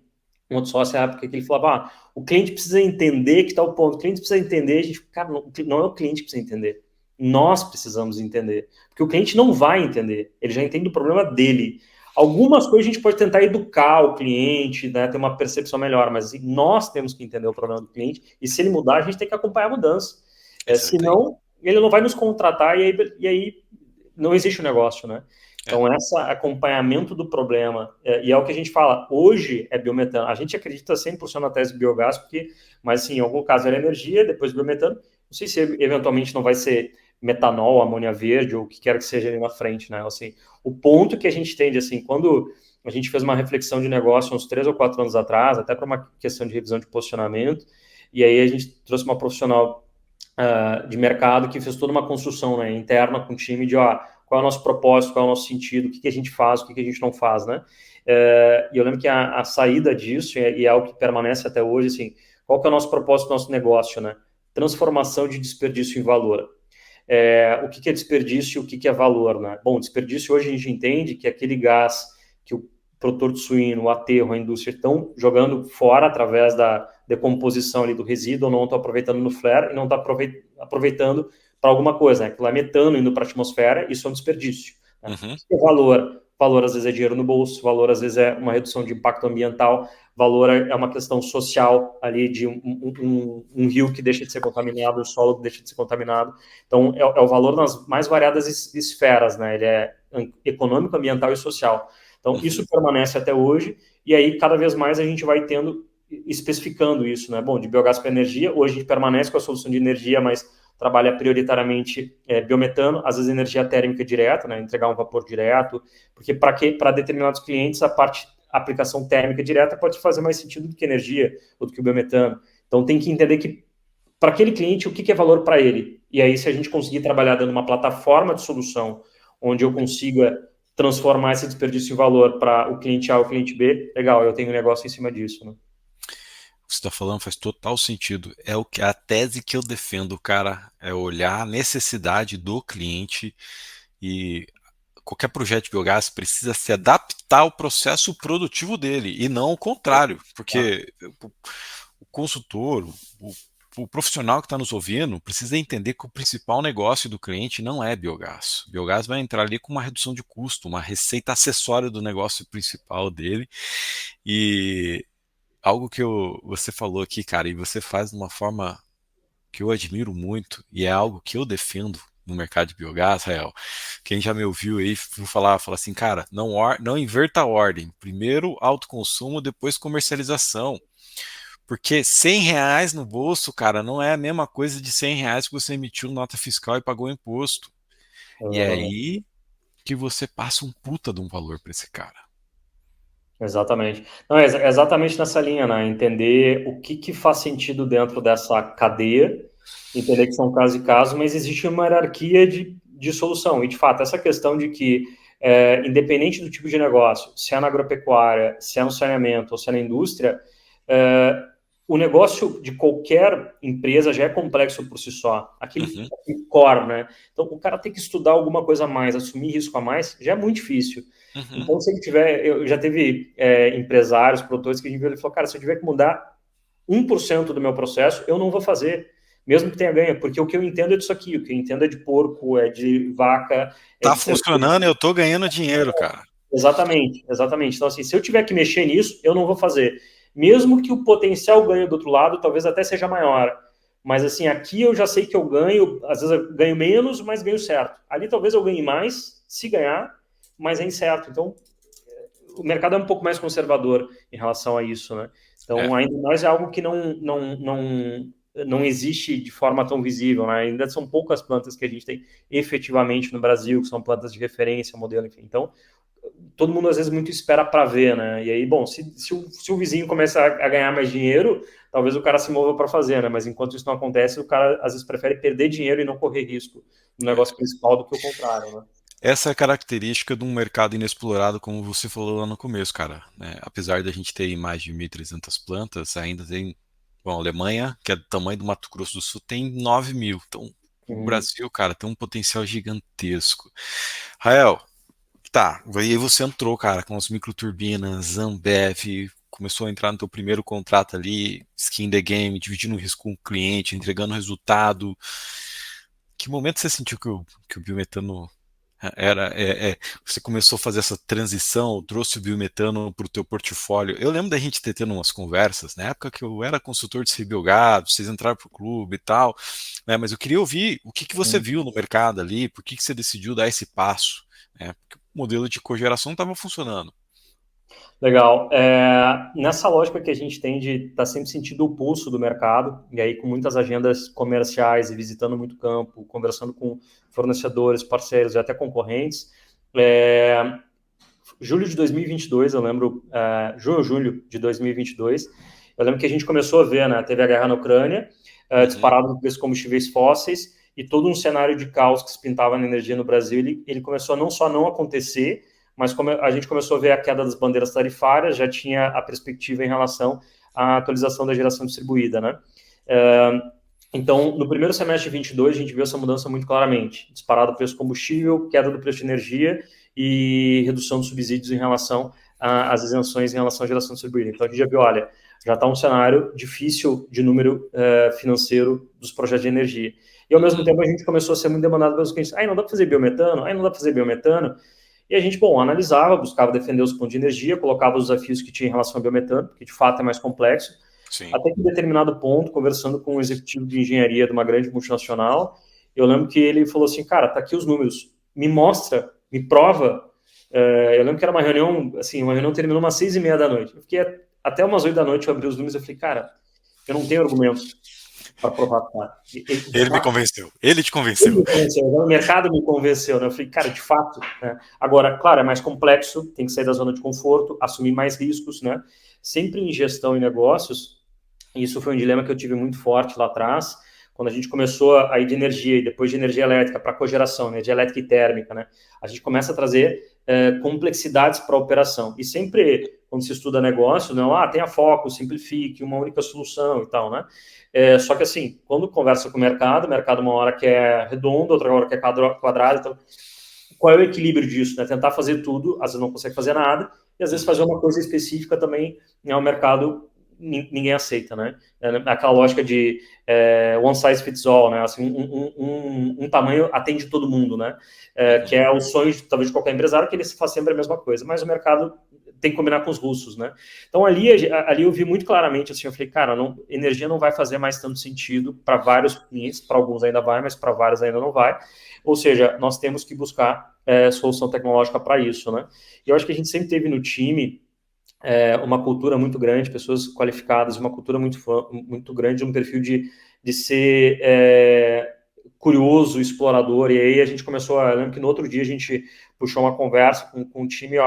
outro sócio na época que ele falava, o cliente precisa entender que tal ponto, o cliente precisa entender, a gente, cara, não é o cliente que precisa entender, nós precisamos entender, porque o cliente não vai entender, ele já entende o problema dele. Algumas coisas a gente pode tentar educar o cliente, né, ter uma percepção melhor, mas nós temos que entender o problema do cliente, e se ele mudar, a gente tem que acompanhar a mudança. Senão, ele não vai nos contratar e aí não existe o negócio, né? Então, esse acompanhamento do problema, e é o que a gente fala, hoje é biometano. A gente acredita 100% na tese do biogás, mas sim, em algum caso era energia, depois biometano. Não sei se eventualmente não vai ser metanol, amônia verde, ou o que quer que seja ali na frente, né? Assim, o ponto que a gente tem, assim, quando a gente fez uma reflexão de negócio uns 3 ou 4 anos atrás, até para uma questão de revisão de posicionamento, e aí a gente trouxe uma profissional de mercado que fez toda uma construção, né, interna com o time de qual é o nosso propósito, qual é o nosso sentido, o que a gente faz, o que a gente não faz, né? E eu lembro que a saída disso, e é algo que permanece até hoje, assim, qual que é o nosso propósito do nosso negócio, né? Transformação de desperdício em valor. O que é desperdício e o que é valor, né? Bom, desperdício hoje a gente entende que é aquele gás que o produtor de suíno, o aterro, a indústria estão jogando fora através da decomposição ali do resíduo, ou não estão aproveitando no flare e não estão aproveitando para alguma coisa, né? Aquilo é metano indo para a atmosfera, isso é um desperdício. Né? O que é valor? Valor às vezes é dinheiro no bolso, valor às vezes é uma redução de impacto ambiental, valor é uma questão social ali de um rio que deixa de ser contaminado, um solo que deixa de ser contaminado. Então, é o valor nas mais variadas esferas, né? Ele é econômico, ambiental e social. Então, isso permanece até hoje, e aí cada vez mais a gente vai especificando isso, né? Bom, de biogás para energia, hoje a gente permanece com a solução de energia, mas trabalha prioritariamente biometano, às vezes energia térmica direta, né? Entregar um vapor direto, porque para determinados clientes a aplicação térmica direta pode fazer mais sentido do que energia ou do que o biometano. Então tem que entender que para aquele cliente o que é valor para ele. E aí se a gente conseguir trabalhar dando uma plataforma de solução onde eu consiga transformar esse desperdício em valor para o cliente A ou o cliente B, legal, eu tenho um negócio em cima disso, né? O que você está falando faz total sentido. É a tese que eu defendo, cara, é olhar a necessidade do cliente e qualquer projeto de biogás precisa se adaptar ao processo produtivo dele e não o contrário, porque o consultor, o profissional que está nos ouvindo precisa entender que o principal negócio do cliente não é biogás. O biogás vai entrar ali com uma redução de custo, uma receita acessória do negócio principal dele. E algo que você falou aqui, cara, e você faz de uma forma que eu admiro muito, e é algo que eu defendo no mercado de biogás, Rael. Quem já me ouviu aí fala assim, cara, não inverta a ordem. Primeiro autoconsumo, depois comercialização. Porque R$ 100 no bolso, cara, não é a mesma coisa de R$ 100 que você emitiu nota fiscal e pagou imposto. E é aí que você passa um puta de um valor para esse cara. Exatamente. Não, é exatamente nessa linha, né? Entender o que faz sentido dentro dessa cadeia, entender que são casos e casos, mas existe uma hierarquia de solução. E, de fato, essa questão de que, independente do tipo de negócio, se é na agropecuária, se é no saneamento ou se é na indústria, é, o negócio de qualquer empresa já é complexo por si só. Uhum, Aquele core, né? Então, o cara tem que estudar alguma coisa a mais, assumir risco a mais, já é muito difícil. uhum. Então, se ele tiver, eu já teve empresários, produtores que a gente viu, ele falou, cara, se eu tiver que mudar 1% do meu processo, eu não vou fazer, mesmo que tenha ganho, porque o que eu entendo é disso aqui, o que eu entendo é de porco, é de vaca, é Tá de cerveja. funcionando, eu tô ganhando dinheiro, cara. Exatamente, exatamente. Então, assim, se eu tiver que mexer nisso, eu não vou fazer. Mesmo que o potencial ganho do outro lado talvez até seja maior. Mas, assim, aqui eu já sei que eu ganho, às vezes eu ganho menos, mas ganho certo. Ali talvez eu ganhe mais, se ganhar, mas é incerto. Então, o mercado é um pouco mais conservador em relação a isso, né? É. Então, ainda mais é algo que não existe de forma tão visível, né? Ainda são poucas plantas que a gente tem efetivamente no Brasil, que são plantas de referência, modelo, enfim. Então, todo mundo às vezes muito espera para ver, né? E aí, bom, se o vizinho começa a ganhar mais dinheiro, talvez o cara se mova para fazer, né? Mas enquanto isso não acontece, o cara às vezes prefere perder dinheiro e não correr risco no negócio principal do que o contrário, né? Essa é a característica de um mercado inexplorado, como você falou lá no começo, cara. Né? Apesar da gente ter mais de 1.300 plantas, ainda tem. Bom, a Alemanha, que é do tamanho do Mato Grosso do Sul, tem 9.000. Então, o Uhum. Brasil, cara, tem um potencial gigantesco. Rael, tá. Aí você entrou, cara, com as microturbinas, Ambev, começou a entrar no teu primeiro contrato ali, skin the game, dividindo o risco com o cliente, entregando resultado. Que momento você sentiu que o biometano você começou a fazer essa transição, trouxe o biometano para o teu portfólio. Eu lembro da gente ter tendo umas conversas, na época que eu era consultor de Biogado, vocês entraram para o clube e tal, né, mas eu queria ouvir o que você viu no mercado ali, por que você decidiu dar esse passo, né, porque o modelo de cogeração estava funcionando. Legal. Nessa lógica que a gente tem de estar sempre sentindo o pulso do mercado, e aí com muitas agendas comerciais e visitando muito campo, conversando com fornecedores, parceiros e até concorrentes, é, julho de 2022, eu lembro, junho ou julho de 2022, eu lembro que a gente começou a ver, né, teve a guerra na Ucrânia, Uhum, disparado no preço de combustíveis fósseis, e todo um cenário de caos que se pintava na energia no Brasil, ele começou a não só não acontecer, mas como a gente começou a ver a queda das bandeiras tarifárias, já tinha a perspectiva em relação à atualização da geração distribuída, né? É, então, no primeiro semestre de 22, a gente viu essa mudança muito claramente. Disparado o preço do combustível, queda do preço de energia e redução dos subsídios em relação às isenções em relação à geração distribuída. Então, a gente já viu, olha, já está um cenário difícil de número financeiro dos projetos de energia. E, ao mesmo uhum, tempo, a gente começou a ser muito demandado pelos clientes. Não dá para fazer biometano? Não dá para fazer biometano? E a gente, bom, analisava, buscava defender os pontos de energia, colocava os desafios que tinha em relação ao biometano, porque, de fato, é mais complexo. sim. Até que em determinado ponto, conversando com um executivo de engenharia de uma grande multinacional, eu lembro que ele falou assim, cara, tá aqui os números, me mostra, me prova. Eu lembro que era uma reunião, assim, uma reunião terminou umas 6:30 da noite. Eu fiquei até umas 8 da noite, eu abri os números e falei, cara, eu não tenho argumentos para provar, cara. De Ele me fato, convenceu, ele te ele convenceu. me convenceu, o mercado me convenceu, né? Eu falei, cara, de fato, né? Agora, claro, é mais complexo, tem que sair da zona de conforto, assumir mais riscos, né? Sempre em gestão e negócios, isso foi um dilema que eu tive muito forte lá atrás, quando a gente começou a ir de energia e depois de energia elétrica para cogeração, energia elétrica e térmica, né? A gente começa a trazer complexidades para a operação. E sempre, quando se estuda negócio, não, tenha foco, simplifique, uma única solução e tal, né? Só que assim, quando conversa com o mercado uma hora quer redondo, outra hora quer quadrado, então qual é o equilíbrio disso, né? Tentar fazer tudo, às vezes não consegue fazer nada, e às vezes fazer Uhum, uma coisa específica também, né, o mercado ninguém aceita, né? Aquela lógica de one size fits all, né? Assim, um tamanho atende todo mundo, né? Que uhum. é o sonho, talvez, de qualquer empresário, que ele faz sempre a mesma coisa, mas o mercado tem que combinar com os russos, né? Então ali eu vi muito claramente assim, eu falei, cara, energia não vai fazer mais tanto sentido para vários clientes, para alguns ainda vai, mas para vários ainda não vai. Ou seja, nós temos que buscar solução tecnológica para isso, né? E eu acho que a gente sempre teve no time uma cultura muito grande, pessoas qualificadas, uma cultura muito grande, um perfil de ser curioso, explorador, e aí a gente começou, eu lembro que no outro dia a gente puxou uma conversa com o time,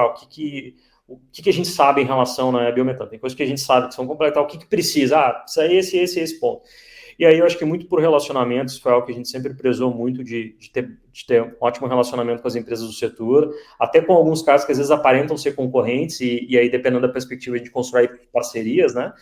o que a gente sabe em relação, né, a biometano. Tem coisas que a gente sabe que são completar, o que precisa, precisa esse ponto. E aí eu acho que muito por relacionamentos, foi algo que a gente sempre prezou muito de ter um ótimo relacionamento com as empresas do setor, até com alguns casos que às vezes aparentam ser concorrentes, e aí dependendo da perspectiva a gente constrói parcerias, né?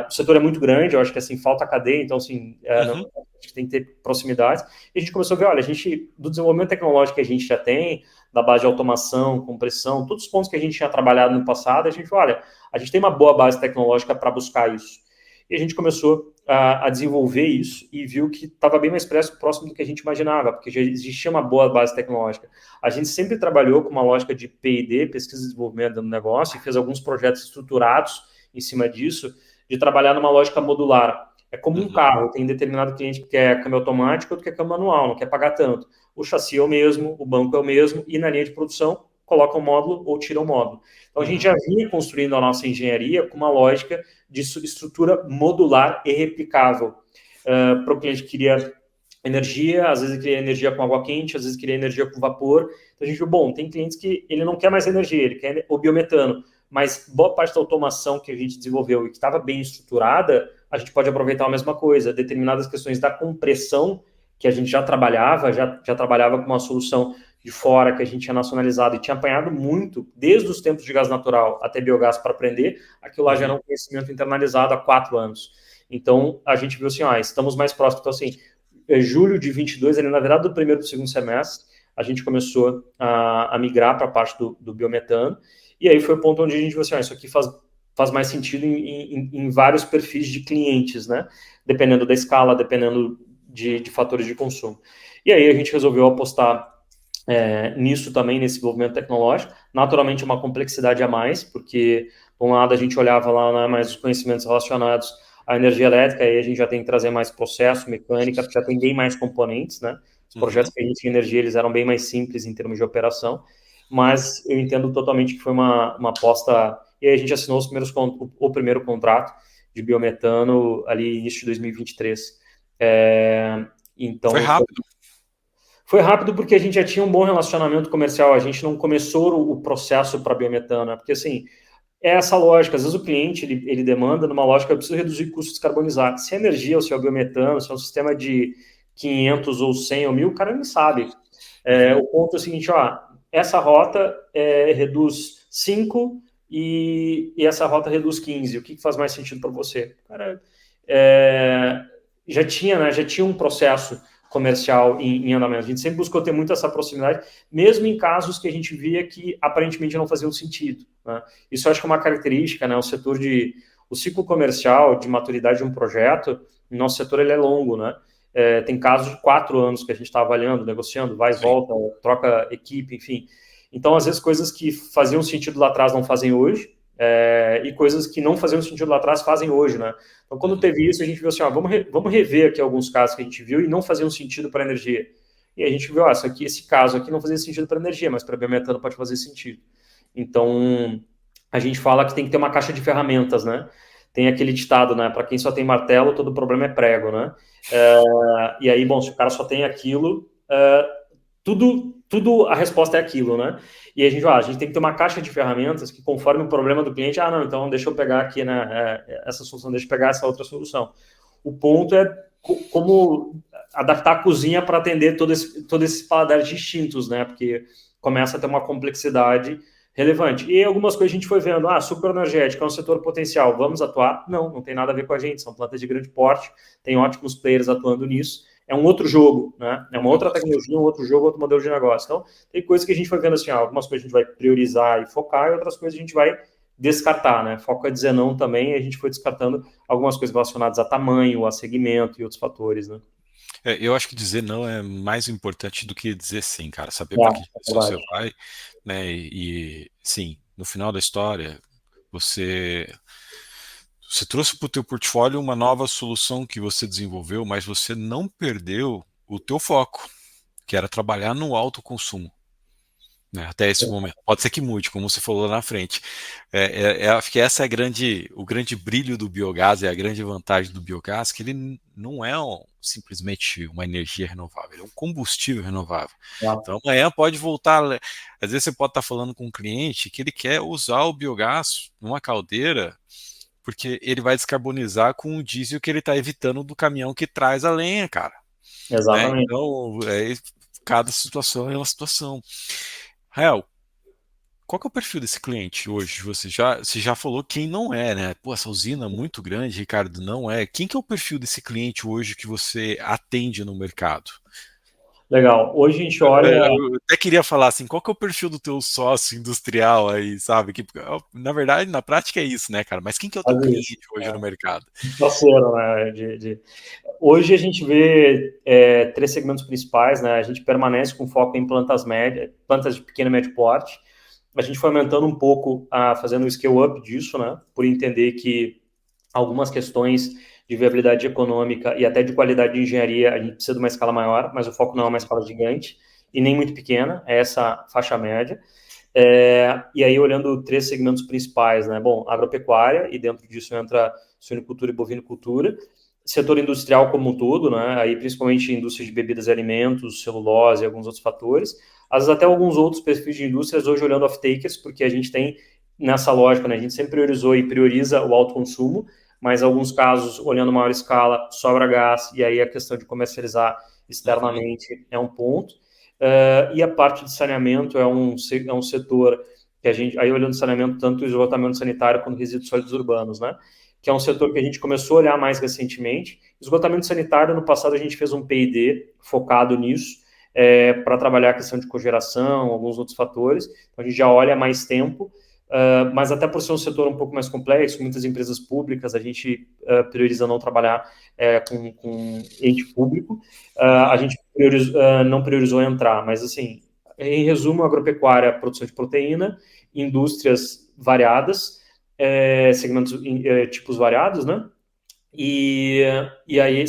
O setor é muito grande, eu acho que assim, falta cadeia, então assim, Uhum. a gente tem que ter proximidade. E a gente começou a ver, olha, a gente, do desenvolvimento tecnológico que a gente já tem, da base de automação, compressão, todos os pontos que a gente tinha trabalhado no passado, a gente falou, olha, a gente tem uma boa base tecnológica para buscar isso. E a gente começou a desenvolver isso e viu que estava bem mais próximo do que a gente imaginava, porque já existia uma boa base tecnológica. A gente sempre trabalhou com uma lógica de P&D, pesquisa e desenvolvimento do negócio, e fez alguns projetos estruturados em cima disso, de trabalhar numa lógica modular. É como um carro, tem determinado cliente que quer câmbio automático, outro que quer câmbio manual, não quer pagar tanto. O chassi é o mesmo, o banco é o mesmo, e na linha de produção coloca o módulo ou tira o módulo. Então a gente já vinha construindo a nossa engenharia com uma lógica de estrutura modular e replicável. Para o cliente que queria energia, às vezes queria energia com água quente, às vezes queria energia com vapor. Então a gente viu, bom, tem clientes que ele não quer mais energia, ele quer o biometano, mas boa parte da automação que a gente desenvolveu e que estava bem estruturada, a gente pode aproveitar a mesma coisa. Determinadas questões da compressão, que a gente já trabalhava, já trabalhava com uma solução de fora que a gente tinha nacionalizado e tinha apanhado muito, desde os tempos de gás natural até biogás para aprender, aquilo lá já era um conhecimento internalizado há 4 anos. Então, a gente viu assim, estamos mais próximos. Então, assim, julho de 22, ali, na verdade, do primeiro para o segundo semestre, a gente começou a migrar para a parte do biometano, e aí foi o ponto onde a gente viu assim, isso aqui faz mais sentido em vários perfis de clientes, né? Dependendo da escala, dependendo de fatores de consumo. E aí a gente resolveu apostar nisso também, nesse desenvolvimento tecnológico. Naturalmente, uma complexidade a mais, porque, por um lado, a gente olhava lá, né, mais os conhecimentos relacionados à energia elétrica, aí a gente já tem que trazer mais processo, mecânica, já tem bem mais componentes, né? Os projetos que a gente tinha energia, eles eram bem mais simples em termos de operação, mas eu entendo totalmente que foi uma aposta, e aí a gente assinou o primeiro contrato de biometano ali início de 2023. Foi Então, rápido. foi rápido porque a gente já tinha um bom relacionamento comercial, a gente não começou o processo para biometano, né? Porque assim, é essa lógica, às vezes o cliente ele demanda numa lógica, eu preciso reduzir custos descarbonizados. Se é energia ou se é o biometano, se é um sistema de 500 ou 100 ou 1000, o cara nem sabe. O ponto é o seguinte, essa rota reduz 5 e essa rota reduz 15. O que faz mais sentido para você? Cara, já tinha, né, já tinha um processo comercial em andamento. A gente sempre buscou ter muito essa proximidade, mesmo em casos que a gente via que aparentemente não faziam sentido, né? Isso eu acho que é uma característica, né? O ciclo comercial de maturidade de um projeto, no nosso setor ele é longo, né? Tem casos de 4 anos que a gente está avaliando, negociando, vai e Sim. volta, troca equipe, enfim. Então, às vezes, coisas que faziam sentido lá atrás não fazem hoje, e coisas que não faziam sentido lá atrás fazem hoje, né? Então, quando teve isso, a gente viu assim, vamos rever aqui alguns casos que a gente viu e não faziam sentido para a energia. E a gente viu, esse caso aqui não fazia sentido para a energia, mas para biometano pode fazer sentido. Então, a gente fala que tem que ter uma caixa de ferramentas, né? Tem aquele ditado, né? Para quem só tem martelo, todo problema é prego, né? E aí, bom, se o cara só tem aquilo, tudo a resposta é aquilo, né? E a gente tem que ter uma caixa de ferramentas que, conforme o problema do cliente, não, então deixa eu pegar aqui, né, essa solução, deixa eu pegar essa outra solução. O ponto é como adaptar a cozinha para atender todos esses paladares distintos, né? Porque começa a ter uma complexidade relevante. E algumas coisas a gente foi vendo, superenergética é um setor potencial, vamos atuar? Não tem nada a ver com a gente, são plantas de grande porte, tem ótimos players atuando nisso, é um outro jogo, né? É uma outra tecnologia, um outro jogo, outro modelo de negócio. Então, tem coisas que a gente foi vendo assim, algumas coisas a gente vai priorizar e focar, e outras coisas a gente vai descartar, né? Foco é dizer não também, e a gente foi descartando algumas coisas relacionadas a tamanho, a segmento e outros fatores, né? Eu acho que dizer não é mais importante do que dizer sim, cara. Saber para que É direção você verdade. vai, né? Sim, no final da história, você você trouxe para o teu portfólio uma nova solução que você desenvolveu, mas você não perdeu o teu foco, que era trabalhar no alto consumo. né, até esse momento. Pode ser que mude, como você falou lá na frente. Acho que essa é o grande brilho do biogás, é a grande vantagem do biogás, que ele não é simplesmente uma energia renovável, ele é um combustível renovável. Tá? Então amanhã pode voltar, às vezes você pode estar falando com um cliente que ele quer usar o biogás numa caldeira, porque ele vai descarbonizar com o diesel que ele está evitando do caminhão que traz a lenha, cara. Né? Exatamente. Então, cada situação é uma situação. Rael, qual que é o perfil desse cliente hoje? Você já falou quem não é, né? Pô, essa usina é muito grande, Ricardo, não é. Quem que é o perfil desse cliente hoje que você atende no mercado? Legal. Hoje a gente olha. Eu até queria falar assim, qual que é o perfil do teu sócio industrial aí, sabe? Que, na verdade, na prática é isso, né, cara? Mas quem que é o teu Fazer isso. cliente hoje no mercado? Parceiro, né? Hoje a gente vê três segmentos principais, né? A gente permanece com foco em plantas médias, plantas de pequeno e médio porte. A gente foi aumentando um pouco, fazendo o scale up disso, né? Por entender que algumas questões de viabilidade econômica e até de qualidade de engenharia, a gente precisa de uma escala maior, mas o foco não é uma escala gigante e nem muito pequena, é essa faixa média. E aí, olhando três segmentos principais, né? Bom, agropecuária, e dentro disso entra suinocultura e bovinocultura, setor industrial como um todo, né? Aí, principalmente indústria de bebidas e alimentos, celulose e alguns outros fatores. Às vezes, até alguns outros perfis de indústrias, hoje olhando off-takers, porque a gente tem nessa lógica, né? A gente sempre priorizou e prioriza o alto consumo, mas em alguns casos, olhando maior escala, sobra gás, e aí a questão de comercializar Uhum, externamente é um ponto. E a parte de saneamento é um setor que a gente, aí olhando saneamento, tanto o esgotamento sanitário quanto resíduos sólidos urbanos, né? Que é um setor que a gente começou a olhar mais recentemente. Esgotamento sanitário, no passado a gente fez um P&D focado nisso, para trabalhar a questão de cogeração, alguns outros fatores. Então a gente já olha há mais tempo, mas até por ser um setor um pouco mais complexo, muitas empresas públicas, a gente prioriza não trabalhar com ente público. A uhum, gente não priorizou entrar, mas assim, em resumo, agropecuária, produção de proteína, indústrias variadas, segmentos, tipos variados, né? E, e aí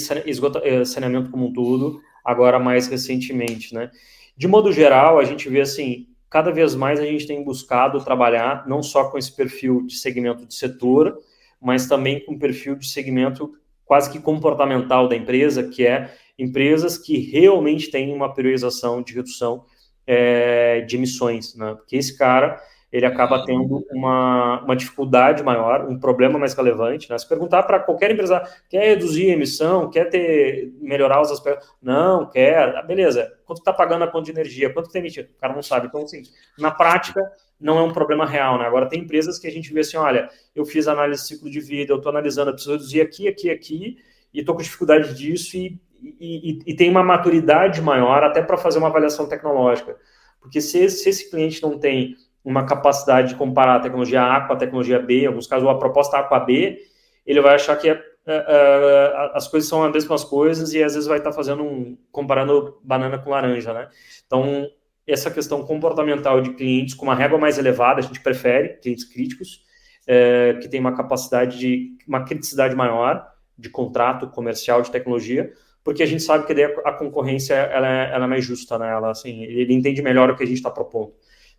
saneamento como um todo, agora mais recentemente, né? De modo geral, a gente vê assim, cada vez mais a gente tem buscado trabalhar não só com esse perfil de segmento de setor, mas também com perfil de segmento quase que comportamental da empresa, que é empresas que realmente têm uma priorização de redução de emissões, né? Porque esse cara ele acaba uhum, tendo uma dificuldade maior, um problema mais relevante. Né? Se perguntar para qualquer empresa, quer reduzir a emissão, quer melhorar os aspectos? Não, quer. Beleza. Quanto está pagando a conta de energia? Quanto está emitindo? O cara não sabe. Então, assim, na prática, não é um problema real. Né? Agora, tem empresas que a gente vê assim, olha, eu fiz análise de ciclo de vida, eu estou analisando, eu preciso reduzir aqui, aqui, aqui, e estou com dificuldade disso e tem uma maturidade maior até para fazer uma avaliação tecnológica. Porque se esse cliente não tem uma capacidade de comparar a tecnologia A com a tecnologia B, em alguns casos, ou a proposta A com a B, ele vai achar que as coisas são as mesmas coisas e às vezes vai estar comparando banana com laranja, né? Então, essa questão comportamental de clientes com uma régua mais elevada, a gente prefere clientes críticos, que tem uma criticidade maior de contrato comercial, de tecnologia, porque a gente sabe que daí a concorrência ela é mais justa, né? Ela, assim, ele entende melhor o que a gente está propondo.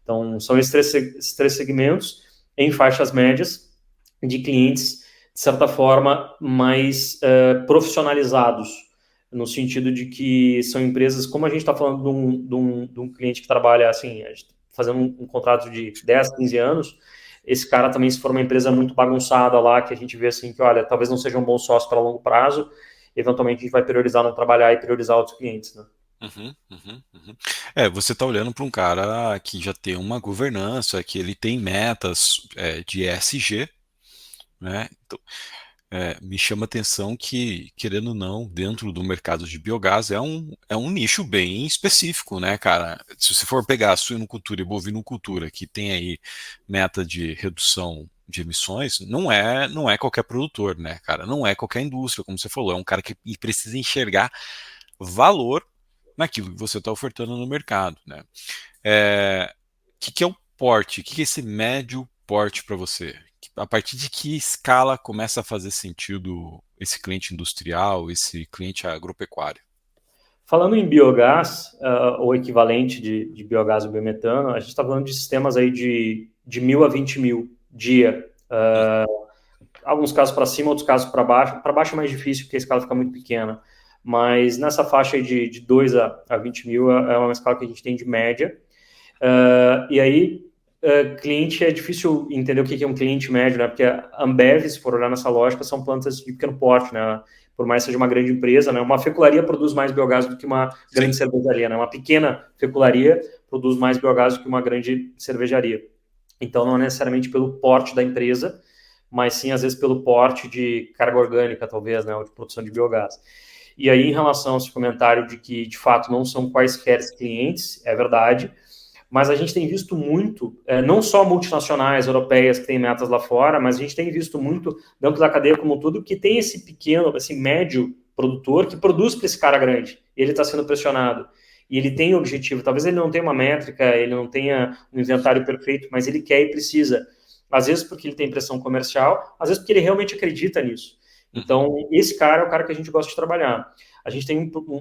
Então, são esses três segmentos em faixas médias de clientes, de certa forma, mais profissionalizados, no sentido de que são empresas, como a gente está falando de um cliente que trabalha assim, fazendo um contrato de 10, 15 anos, esse cara também, se for uma empresa muito bagunçada lá, que a gente vê assim, que olha, talvez não seja um bom sócio para longo prazo, eventualmente a gente vai priorizar não trabalhar e priorizar outros clientes, né? uhum, uhum, uhum. Você está olhando para um cara que já tem uma governança, que ele tem metas de ESG, né? Então, me chama a atenção que, querendo ou não, dentro do mercado de biogás é um nicho bem específico, né, cara? Se você for pegar a suinocultura e bovinocultura, que tem aí meta de redução de emissões, não é qualquer produtor, né, cara? Não é qualquer indústria, como você falou, é um cara que precisa enxergar valor naquilo que você está ofertando no mercado, né? Que é o porte? O que é esse médio porte para você? A partir de que escala começa a fazer sentido esse cliente industrial, esse cliente agropecuário? Falando em biogás, ou equivalente de biogás e biometano, a gente está falando de sistemas aí de 1.000 a 20.000 dia. Alguns casos para cima, outros casos para baixo. Para baixo é mais difícil, porque a escala fica muito pequena. Mas nessa faixa aí de 2 a 20 mil é uma escala que a gente tem de média. E aí, cliente, é difícil entender o que é um cliente médio, né? Porque a Ambev, se for olhar nessa lógica, são plantas de pequeno porte, né? Por mais que seja uma grande empresa, né? Uma fecularia produz mais biogás do que uma grande cervejaria, né? Uma pequena fecularia produz mais biogás do que uma grande cervejaria. Então, não é necessariamente pelo porte da empresa, mas sim, às vezes, pelo porte de carga orgânica, talvez, né? Ou de produção de biogás. E aí, em relação ao seu comentário de que, de fato, não são quaisquer clientes, é verdade, mas a gente tem visto muito, não só multinacionais europeias que têm metas lá fora, mas a gente tem visto muito dentro da cadeia como tudo, que tem esse pequeno, esse médio produtor que produz para esse cara grande. E ele está sendo pressionado. E ele tem objetivo. Talvez ele não tenha uma métrica, ele não tenha um inventário perfeito, mas ele quer e precisa. Às vezes porque ele tem pressão comercial, às vezes porque ele realmente acredita nisso. Então, esse cara é o cara que a gente gosta de trabalhar. A gente tem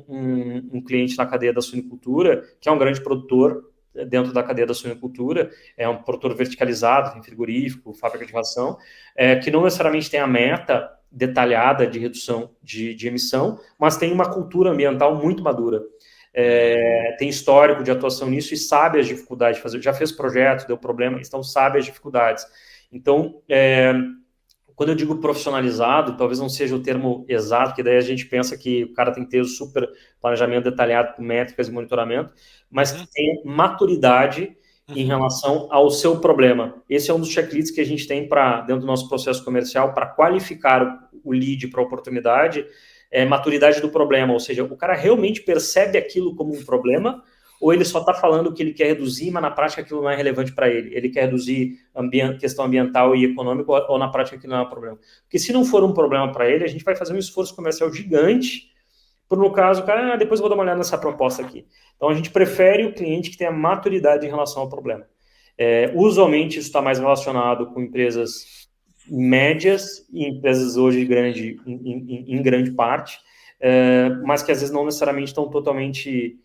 um cliente na cadeia da suinicultura, que é um grande produtor dentro da cadeia da suinicultura, é um produtor verticalizado, tem frigorífico, fábrica de ração, que não necessariamente tem a meta detalhada de redução de emissão, mas tem uma cultura ambiental muito madura. Tem histórico de atuação nisso e sabe as dificuldades de fazer, já fez projeto, deu problema, então sabe as dificuldades. Então, quando eu digo profissionalizado, talvez não seja o termo exato, porque daí a gente pensa que o cara tem que ter o super planejamento detalhado com métricas e monitoramento, mas que tem maturidade em relação ao seu problema. Esse é um dos checklists que a gente tem dentro do nosso processo comercial para qualificar o lead para a oportunidade, maturidade do problema, ou seja, o cara realmente percebe aquilo como um problema, ou ele só está falando que ele quer reduzir, mas na prática aquilo não é relevante para ele. Ele quer reduzir questão ambiental e econômica, ou na prática aquilo não é um problema. Porque se não for um problema para ele, a gente vai fazer um esforço comercial gigante, por no caso, cara, depois eu vou dar uma olhada nessa proposta aqui. Então a gente prefere o cliente que tenha maturidade em relação ao problema. Usualmente isso está mais relacionado com empresas médias e empresas hoje em grande parte, mas que às vezes não necessariamente estão totalmente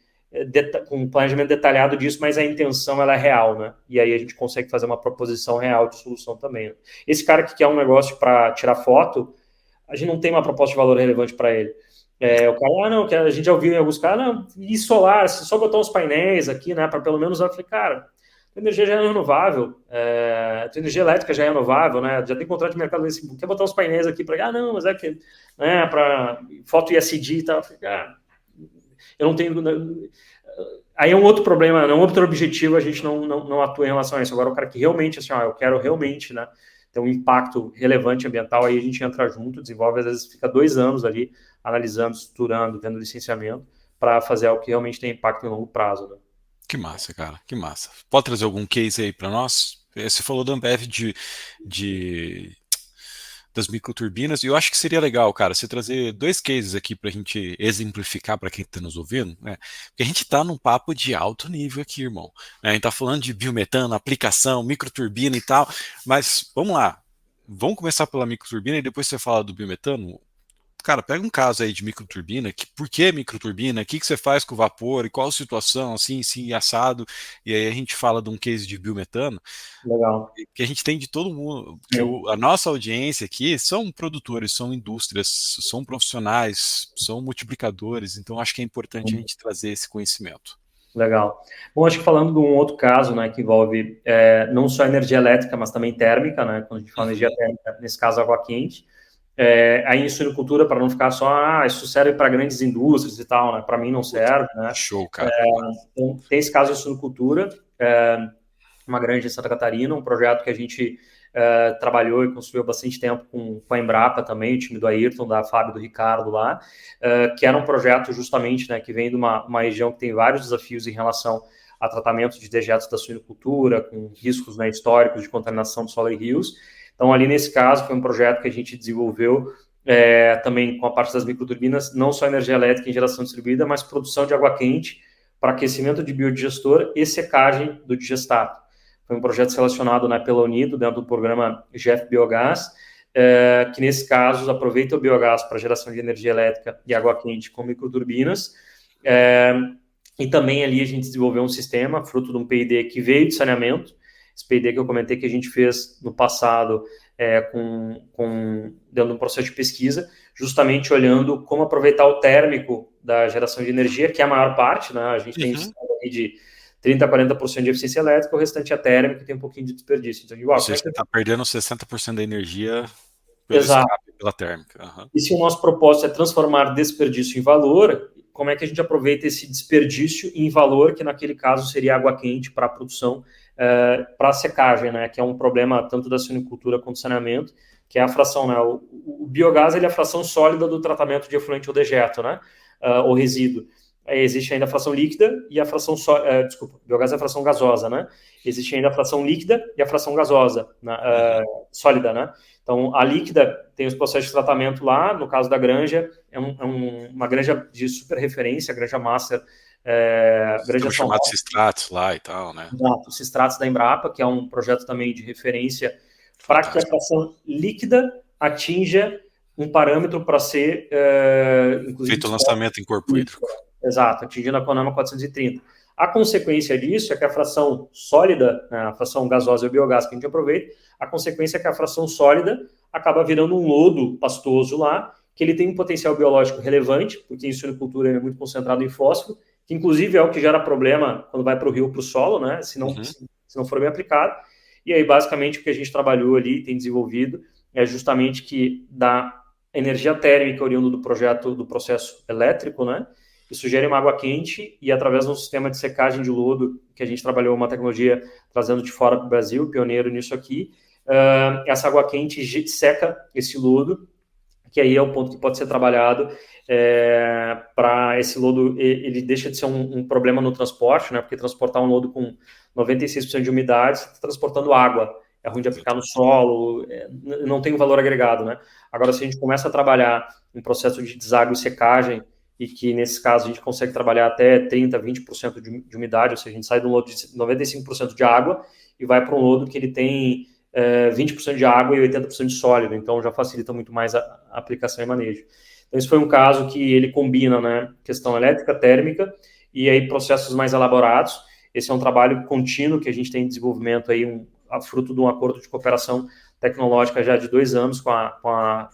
com um planejamento detalhado disso, mas a intenção ela é real, né? E aí a gente consegue fazer uma proposição real de solução também. Né? Esse cara que quer um negócio para tirar foto, a gente não tem uma proposta de valor relevante para ele. O cara, não, que a gente já ouviu em alguns caras, não, e solar, se só botar uns painéis aqui, né, para pelo menos, eu falei, cara, a energia já é renovável, a energia elétrica já é renovável, né, já tem contrato de mercado, assim, quer botar uns painéis aqui para, não, mas é que, né, para foto ISD e tal, eu falei, eu não tenho... Aí é um outro problema, é um outro objetivo, a gente não atua em relação a isso. Agora, o cara que realmente, assim, eu quero realmente, né, ter um impacto relevante ambiental, aí a gente entra junto, desenvolve, às vezes fica 2 anos ali, analisando, estruturando, vendo licenciamento, para fazer algo que realmente tem impacto em longo prazo. Né? Que massa, cara, que massa. Pode trazer algum case aí para nós? Você falou da Ambev das microturbinas, e eu acho que seria legal, cara, você trazer 2 cases aqui para a gente exemplificar para quem está nos ouvindo, né? Porque a gente está num papo de alto nível aqui, irmão. Né? A gente está falando de biometano, aplicação, microturbina e tal, mas vamos lá. Vamos começar pela microturbina e depois você fala do biometano. Cara, pega um caso aí de microturbina, por que microturbina, o que você faz com o vapor, e qual a situação, assim, assado, e aí a gente fala de um case de biometano, Legal. que a gente tem de todo mundo, que a nossa audiência aqui são produtores, são indústrias, são profissionais, são multiplicadores, então acho que é importante a gente trazer esse conhecimento. Legal. Bom, acho que falando de um outro caso, né, que envolve não só energia elétrica, mas também térmica, né, quando a gente fala energia térmica, nesse caso água quente, aí em suinocultura, para não ficar só, isso serve para grandes indústrias e tal, né? Para mim não serve, né? Show, cara. Então, tem esse caso de suinocultura, uma granja em Santa Catarina, um projeto que a gente trabalhou e construiu há bastante tempo com a Embrapa também, o time do Ayrton, da Fábio e do Ricardo lá, que era um projeto justamente, né, que vem de uma região que tem vários desafios em relação a tratamento de dejetos da suinocultura, com riscos, né, históricos de contaminação de solo e rios. Então, ali nesse caso, foi um projeto que a gente desenvolveu também com a parte das microturbinas, não só energia elétrica em geração distribuída, mas produção de água quente para aquecimento de biodigestor e secagem do digestato. Foi um projeto selecionado pela Unido, dentro do programa GEF Biogás, que nesse caso aproveita o biogás para geração de energia elétrica e água quente com microturbinas, E também ali a gente desenvolveu um sistema, fruto de um P&D que veio de saneamento, esse P&D que eu comentei que a gente fez no passado dentro de um processo de pesquisa, justamente olhando como aproveitar o térmico da geração de energia, que é a maior parte, né? A gente tem de 30% a 40% de eficiência elétrica, o restante é térmico e tem um pouquinho de desperdício. Então, Ou seja, você está perdendo 60% da energia pelo Exato. escape, pela térmica. E se o nosso propósito é transformar desperdício em valor, como é que a gente aproveita esse desperdício em valor, que naquele caso seria água quente para a produção, para a secagem, né? Que é um problema tanto da suinicultura quanto do saneamento, que é a fração, né? O biogás ele é a fração sólida do tratamento de efluente ou dejeto, né? Ou resíduo. Existe ainda a fração líquida e a fração biogás é a fração gasosa, né? Existe ainda a fração líquida e a fração gasosa, né? Sólida, né? Então, a líquida tem os processos de tratamento lá, no caso da granja, uma granja de super referência, a Granja Master, Granja chamado Cistratos lá e tal, né? Exato, Cistratos da Embrapa, que é um projeto também de referência para que a fração líquida atinja um parâmetro para ser, inclusive... Feito o lançamento em corpo hídrico. Exato, atingindo a CONAMA 430. A consequência disso é que a fração sólida, a fração gasosa e o biogás que a gente aproveita, a consequência é que a fração sólida acaba virando um lodo pastoso lá, que ele tem um potencial biológico relevante, porque em suinicultura é muito concentrado em fósforo, que inclusive é o que gera problema quando vai para o rio, para o solo, né? Se não for bem aplicado. E aí, basicamente, o que a gente trabalhou ali, tem desenvolvido, é justamente que da energia térmica oriunda do projeto, do processo elétrico, né? Isso gera uma água quente e através de um sistema de secagem de lodo, que a gente trabalhou uma tecnologia trazendo de fora para o Brasil, pioneiro nisso aqui, essa água quente seca esse lodo, que aí é o ponto que pode ser trabalhado para esse lodo, ele deixa de ser um problema no transporte, né? Porque transportar um lodo com 96% de umidade, você está transportando água, é ruim de aplicar no solo, não tem um valor agregado, né? Agora, se a gente começa a trabalhar um processo de deságue e secagem, e que, nesse caso, a gente consegue trabalhar até 30%, 20% de umidade, ou seja, a gente sai de um lodo de 95% de água e vai para um lodo que ele tem 20% de água e 80% de sólido, então já facilita muito mais a aplicação e manejo. Então, esse foi um caso que ele combina, né, questão elétrica, térmica, e aí processos mais elaborados. Esse é um trabalho contínuo que a gente tem em desenvolvimento aí, fruto de um acordo de cooperação tecnológica já de 2 anos com a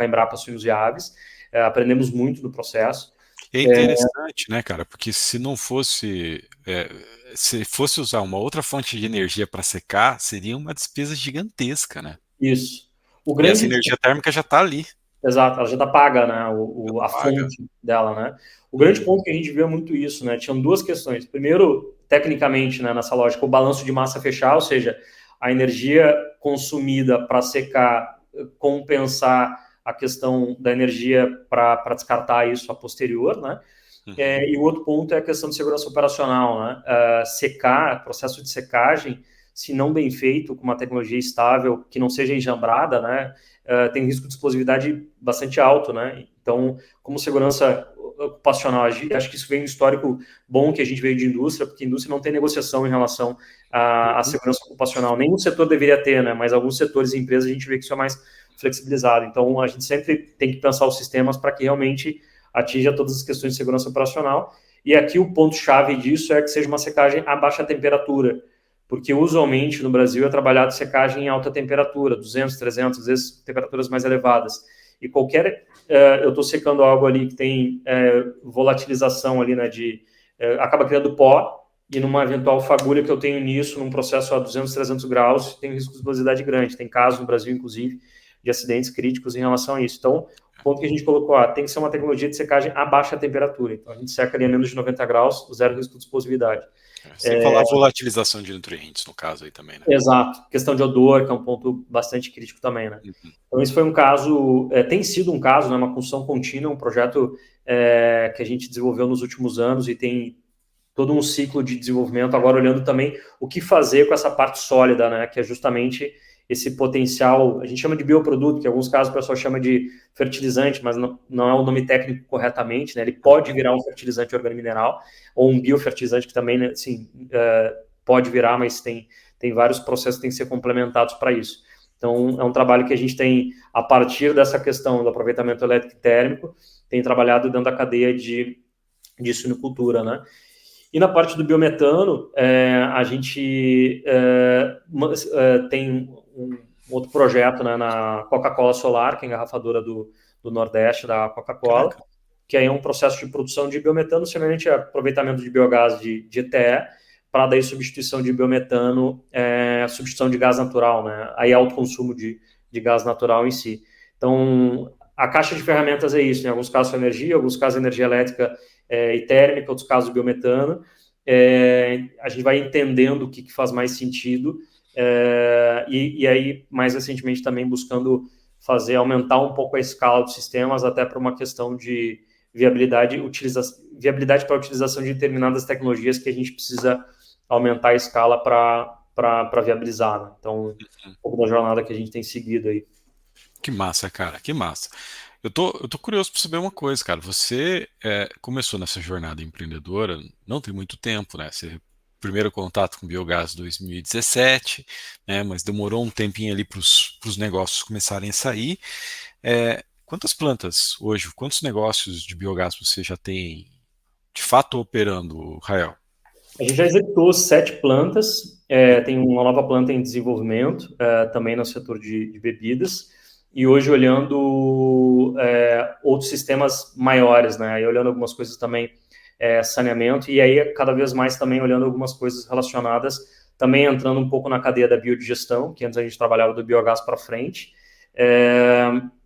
Embrapa Suínos e Aves. Aprendemos muito do processo. É interessante, né, cara? Porque se não fosse, se fosse usar uma outra fonte de energia para secar, seria uma despesa gigantesca, né? Isso. E essa energia térmica já está ali. Exato, ela já está paga, né? A paga. fonte dela, né? O grande ponto que a gente vê muito isso, né? Tinham 2 questões. Primeiro, tecnicamente, né, nessa lógica, o balanço de massa fechar, ou seja, a energia consumida para secar, compensar a questão da energia para descartar isso a posterior, né? E o outro ponto é a questão de segurança operacional, né? Secar, processo de secagem, se não bem feito, com uma tecnologia estável, que não seja enjambrada, né? Tem um risco de explosividade bastante alto, né? Então, como segurança ocupacional, acho que isso vem um histórico bom que a gente veio de indústria, porque a indústria não tem negociação em relação à segurança ocupacional. Nenhum setor deveria ter, né? Mas alguns setores e empresas a gente vê que isso é mais flexibilizado. Então, a gente sempre tem que pensar os sistemas para que realmente atinja todas as questões de segurança operacional. E aqui o ponto-chave disso é que seja uma secagem a baixa temperatura, porque usualmente no Brasil é trabalhado secagem em alta temperatura, 200, 300, às vezes temperaturas mais elevadas. E eu estou secando algo ali que tem volatilização ali, né, acaba criando pó, e numa eventual fagulha que eu tenho nisso, num processo a 200, 300 graus, tem um risco de explosividade grande. Tem casos no Brasil, inclusive, de acidentes críticos em relação a isso. Então, o ponto que a gente colocou, tem que ser uma tecnologia de secagem a baixa temperatura. Então, a gente seca ali a menos de 90 graus, zero risco de explosividade. Sem falar volatilização de nutrientes, no caso aí também, né? Exato. Questão de odor, que é um ponto bastante crítico também, né? Então, esse foi um caso, tem sido um caso, né, uma construção contínua, um projeto que a gente desenvolveu nos últimos anos e tem todo um ciclo de desenvolvimento, agora olhando também o que fazer com essa parte sólida, né, que é justamente esse potencial, a gente chama de bioproduto, que em alguns casos o pessoal chama de fertilizante, mas não é o nome técnico corretamente, né, ele pode virar um fertilizante organomineral, ou um biofertilizante que também, né, assim, pode virar, mas tem vários processos que têm que ser complementados para isso. Então, é um trabalho que a gente tem, a partir dessa questão do aproveitamento elétrico e térmico, tem trabalhado dentro da cadeia de de suinocultura, né? E na parte do biometano, a gente tem um outro projeto, né, na Coca-Cola Solar, que é a engarrafadora do Nordeste da Coca-Cola, Caraca. que aí é um processo de produção de biometano, semelhante a aproveitamento de biogás de ETE, para daí substituição de biometano, substituição de gás natural, né? Aí alto consumo de gás natural em si. Então, a caixa de ferramentas é isso, em alguns casos energia, em alguns casos energia elétrica e térmica, outros casos biometano. A gente vai entendendo o que faz mais sentido, e aí, mais recentemente, também buscando aumentar um pouco a escala dos sistemas, até para uma questão de viabilidade para a utilização de determinadas tecnologias que a gente precisa aumentar a escala para viabilizar, né? Então, um pouco da jornada que a gente tem seguido aí. Que massa, cara, que massa. Eu tô curioso para saber uma coisa, cara. Você começou nessa jornada empreendedora não tem muito tempo, né? Você primeiro contato com biogás em 2017, né? Mas demorou um tempinho ali para os negócios começarem a sair. Quantas plantas hoje, quantos negócios de biogás você já tem de fato operando, Rael? A gente já executou 7 plantas, tem uma nova planta em desenvolvimento, também no setor de bebidas, e hoje olhando outros sistemas maiores, né? E olhando algumas coisas também, saneamento, e aí cada vez mais também olhando algumas coisas relacionadas, também entrando um pouco na cadeia da biodigestão, que antes a gente trabalhava do biogás para frente,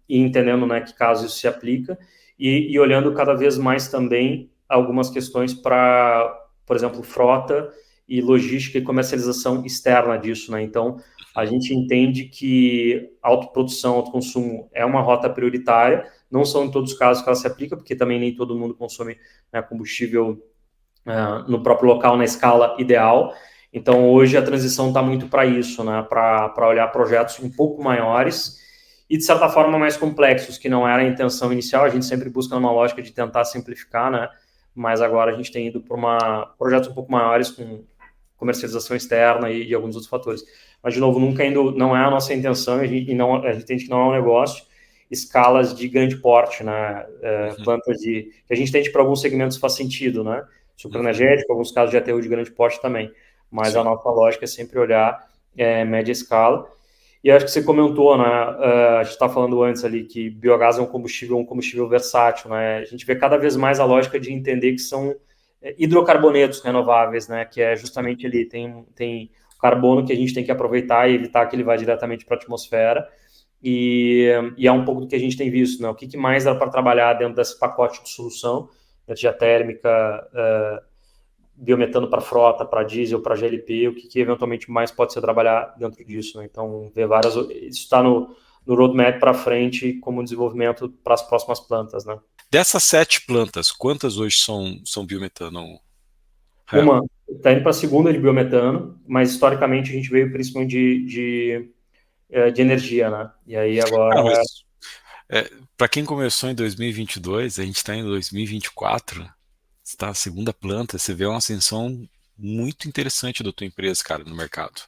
e entendendo, né, que caso isso se aplica, e olhando cada vez mais também algumas questões para, por exemplo, frota e logística e comercialização externa disso, né? Então, a gente entende que autoprodução, autoconsumo é uma rota prioritária, não são em todos os casos que ela se aplica, porque também nem todo mundo consome, né, combustível no próprio local, na escala ideal. Então, hoje a transição está muito para isso, né? Para olhar projetos um pouco maiores e, de certa forma, mais complexos, que não era a intenção inicial. A gente sempre busca uma lógica de tentar simplificar, né? Mas agora a gente tem ido para projetos um pouco maiores com comercialização externa e alguns outros fatores. Mas, de novo, nunca indo, não é a nossa intenção, a gente entende que não é um negócio, escalas de grande porte, né? Plantas que a gente entende para alguns segmentos faz sentido, né? Sucroenergético, alguns casos de aterro de grande porte também. Mas a Sim. nossa lógica é sempre olhar média escala. E acho que você comentou, né? A gente está falando antes ali que biogás é um combustível versátil, né? A gente vê cada vez mais a lógica de entender que são hidrocarbonetos renováveis, né? Que é justamente ali, tem carbono que a gente tem que aproveitar e evitar que ele vá diretamente para a atmosfera. E é um pouco do que a gente tem visto, né? O que mais dá para trabalhar dentro desse pacote de solução, energia térmica, biometano para frota, para diesel, para GLP, o que eventualmente mais pode ser trabalhar dentro disso, né? Então, ver várias... Isso está no roadmap para frente como desenvolvimento para as próximas plantas, né? Dessas 7 plantas, quantas hoje são biometano, Rael? Uma está indo para a segunda de biometano, mas historicamente a gente veio principalmente de energia, né? E aí Cara, agora... mas para quem começou em 2022, a gente está em 2024, está a segunda planta, você vê uma ascensão muito interessante da tua empresa, cara, no mercado.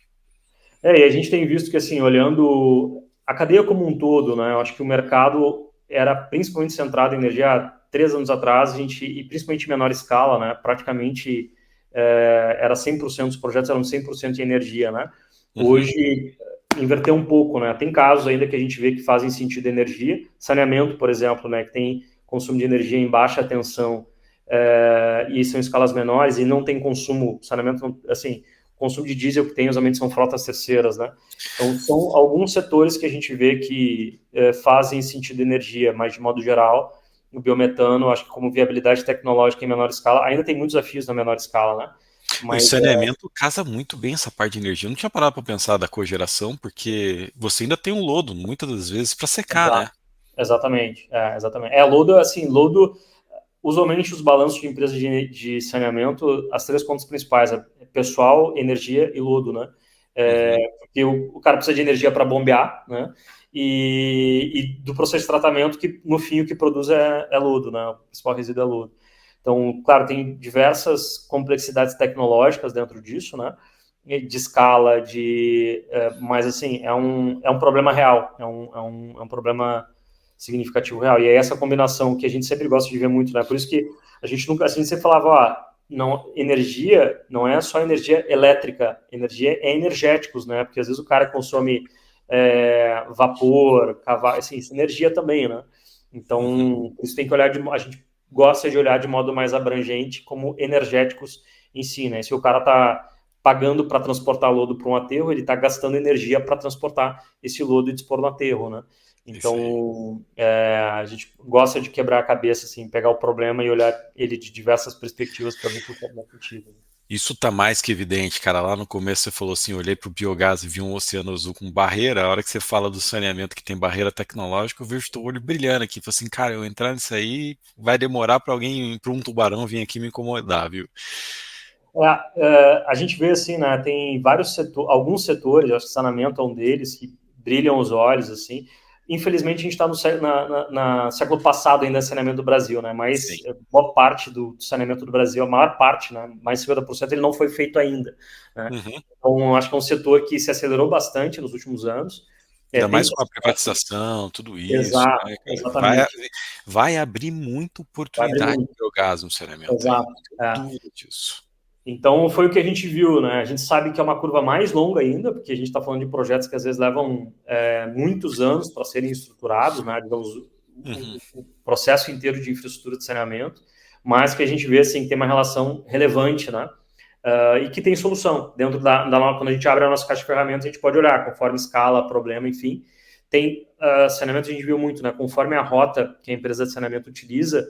E a gente tem visto que, assim, olhando a cadeia como um todo, né? Eu acho que o mercado era principalmente centrado em energia há 3 anos atrás, e principalmente em menor escala, né? Praticamente era 100%, os projetos eram 100% de energia, né? Uhum. Hoje, inverteu um pouco, né? Tem casos ainda que a gente vê que fazem sentido energia, saneamento, por exemplo, né? Que tem consumo de energia em baixa tensão, e são escalas menores e não tem consumo, saneamento, assim, consumo de diesel que tem, usualmente são frotas terceiras, né? Então, são alguns setores que a gente vê que fazem sentido energia, mas de modo geral, o biometano, acho que como viabilidade tecnológica em menor escala, ainda tem muitos desafios na menor escala, né? O Mas saneamento casa muito bem essa parte de energia. Eu não tinha parado para pensar da cogeração, porque você ainda tem um lodo, muitas das vezes, para secar, né? exatamente, exatamente. Lodo, assim, lodo, usualmente os balanços de empresas de saneamento, as 3 contas principais, pessoal, energia e lodo, né? Uhum. Porque o cara precisa de energia para bombear, né? E do processo de tratamento que, no fim, o que produz é lodo, né? O principal resíduo é lodo. Então, claro, tem diversas complexidades tecnológicas dentro disso, né? De escala, mas assim, é um problema real, é um problema significativo real. E é essa combinação que a gente sempre gosta de ver muito, né? Por isso que a gente sempre falava, ó, não, energia não é só energia elétrica, energia é energéticos, né? Porque às vezes o cara consome vapor, cavalo, assim, isso é energia também, né? Então, isso tem que olhar, a gente gosta de olhar de modo mais abrangente como energéticos em si, né? Se o cara está pagando para transportar lodo para um aterro, ele está gastando energia para transportar esse lodo e dispor no aterro, né? Isso aí. Então, a gente gosta de quebrar a cabeça, assim, pegar o problema e olhar ele de diversas perspectivas para ver se faz mais sentido. Isso tá mais que evidente, cara. Lá no começo você falou assim, olhei para o biogás e vi um oceano azul com barreira. A hora que você fala do saneamento que tem barreira tecnológica, eu vejo teu olho brilhando aqui. Falei assim, cara, eu entrar nisso aí vai demorar para alguém, para um tubarão vir aqui me incomodar, viu? A gente vê assim, né? Tem vários setores, alguns setores, acho que saneamento é um deles que brilham os olhos, assim. Infelizmente, a gente está no século passado ainda saneamento do Brasil, né? Sim. Mas boa parte do saneamento do Brasil, a maior parte, né? Mais de 50%, ele não foi feito ainda, né? Uhum. Então, acho que é um setor que se acelerou bastante nos últimos anos. Ainda Tem mais com a privatização, tudo isso, exato, né, cara? exatamente. Vai abrir muita Vai abrir oportunidade de muito. biogás no saneamento aí. Exato. Não tenho dúvida disso. Então, foi o que a gente viu, né? A gente sabe que é uma curva mais longa ainda, porque a gente está falando de projetos que às vezes levam muitos anos para serem estruturados, né? Digamos, Uhum. o processo inteiro de infraestrutura de saneamento, mas que a gente vê, assim, que tem uma relação relevante, né? E que tem solução. Dentro quando a gente abre a nossa caixa de ferramentas, a gente pode olhar conforme escala, problema, enfim. Tem saneamento, a gente viu muito, né? Conforme a rota que a empresa de saneamento utiliza,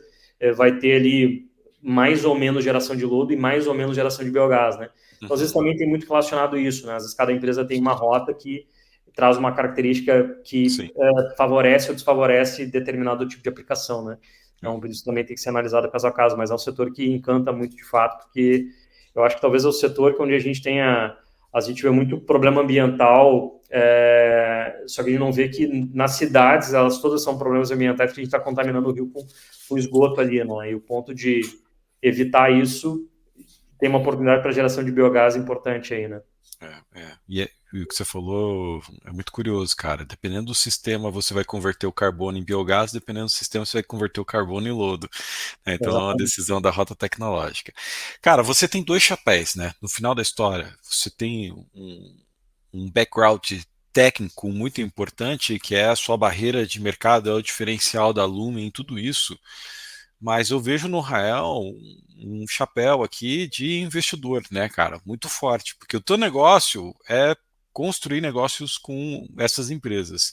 vai ter ali mais ou menos geração de lodo e mais ou menos geração de biogás, né? Então, às vezes Uhum. também tem muito relacionado isso, né? Às vezes cada empresa tem uma rota que traz uma característica que Sim. favorece ou desfavorece determinado tipo de aplicação, né? É. Então, por isso também tem que ser analisado caso a caso, mas é um setor que encanta muito de fato, porque eu acho que talvez é o setor onde a gente vê muito problema ambiental, só que a gente não vê que nas cidades elas todas são problemas ambientais porque a gente está contaminando o rio com esgoto ali, não é? E o ponto de evitar isso tem uma oportunidade para geração de biogás importante aí, né? E o que você falou é muito curioso, cara. Dependendo do sistema, você vai converter o carbono em biogás, dependendo do sistema, você vai converter o carbono em lodo, né? Então é uma Exatamente. decisão da rota tecnológica. Cara, você tem dois chapéus, né? No final da história, você tem um background técnico muito importante, que é a sua barreira de mercado, é o diferencial da Lumen em tudo isso. Mas eu vejo no Rael um chapéu aqui de investidor, né, cara? Muito forte, porque o teu negócio é construir negócios com essas empresas.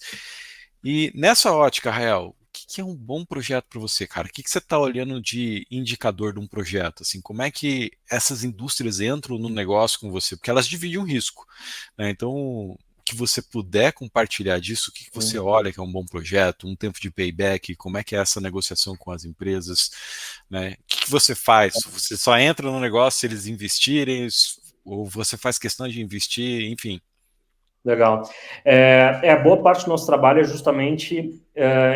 E nessa ótica, Rael, o que é um bom projeto para você, cara? O que você está olhando de indicador de um projeto? Assim, como é que essas indústrias entram no negócio com você? Porque elas dividem um risco, né? Então, que você puder compartilhar disso, o que você olha que é um bom projeto, um tempo de payback, como é que é essa negociação com as empresas, né? O que você faz? Você só entra no negócio se eles investirem, ou você faz questão de investir, enfim. Legal. Boa parte do nosso trabalho é justamente,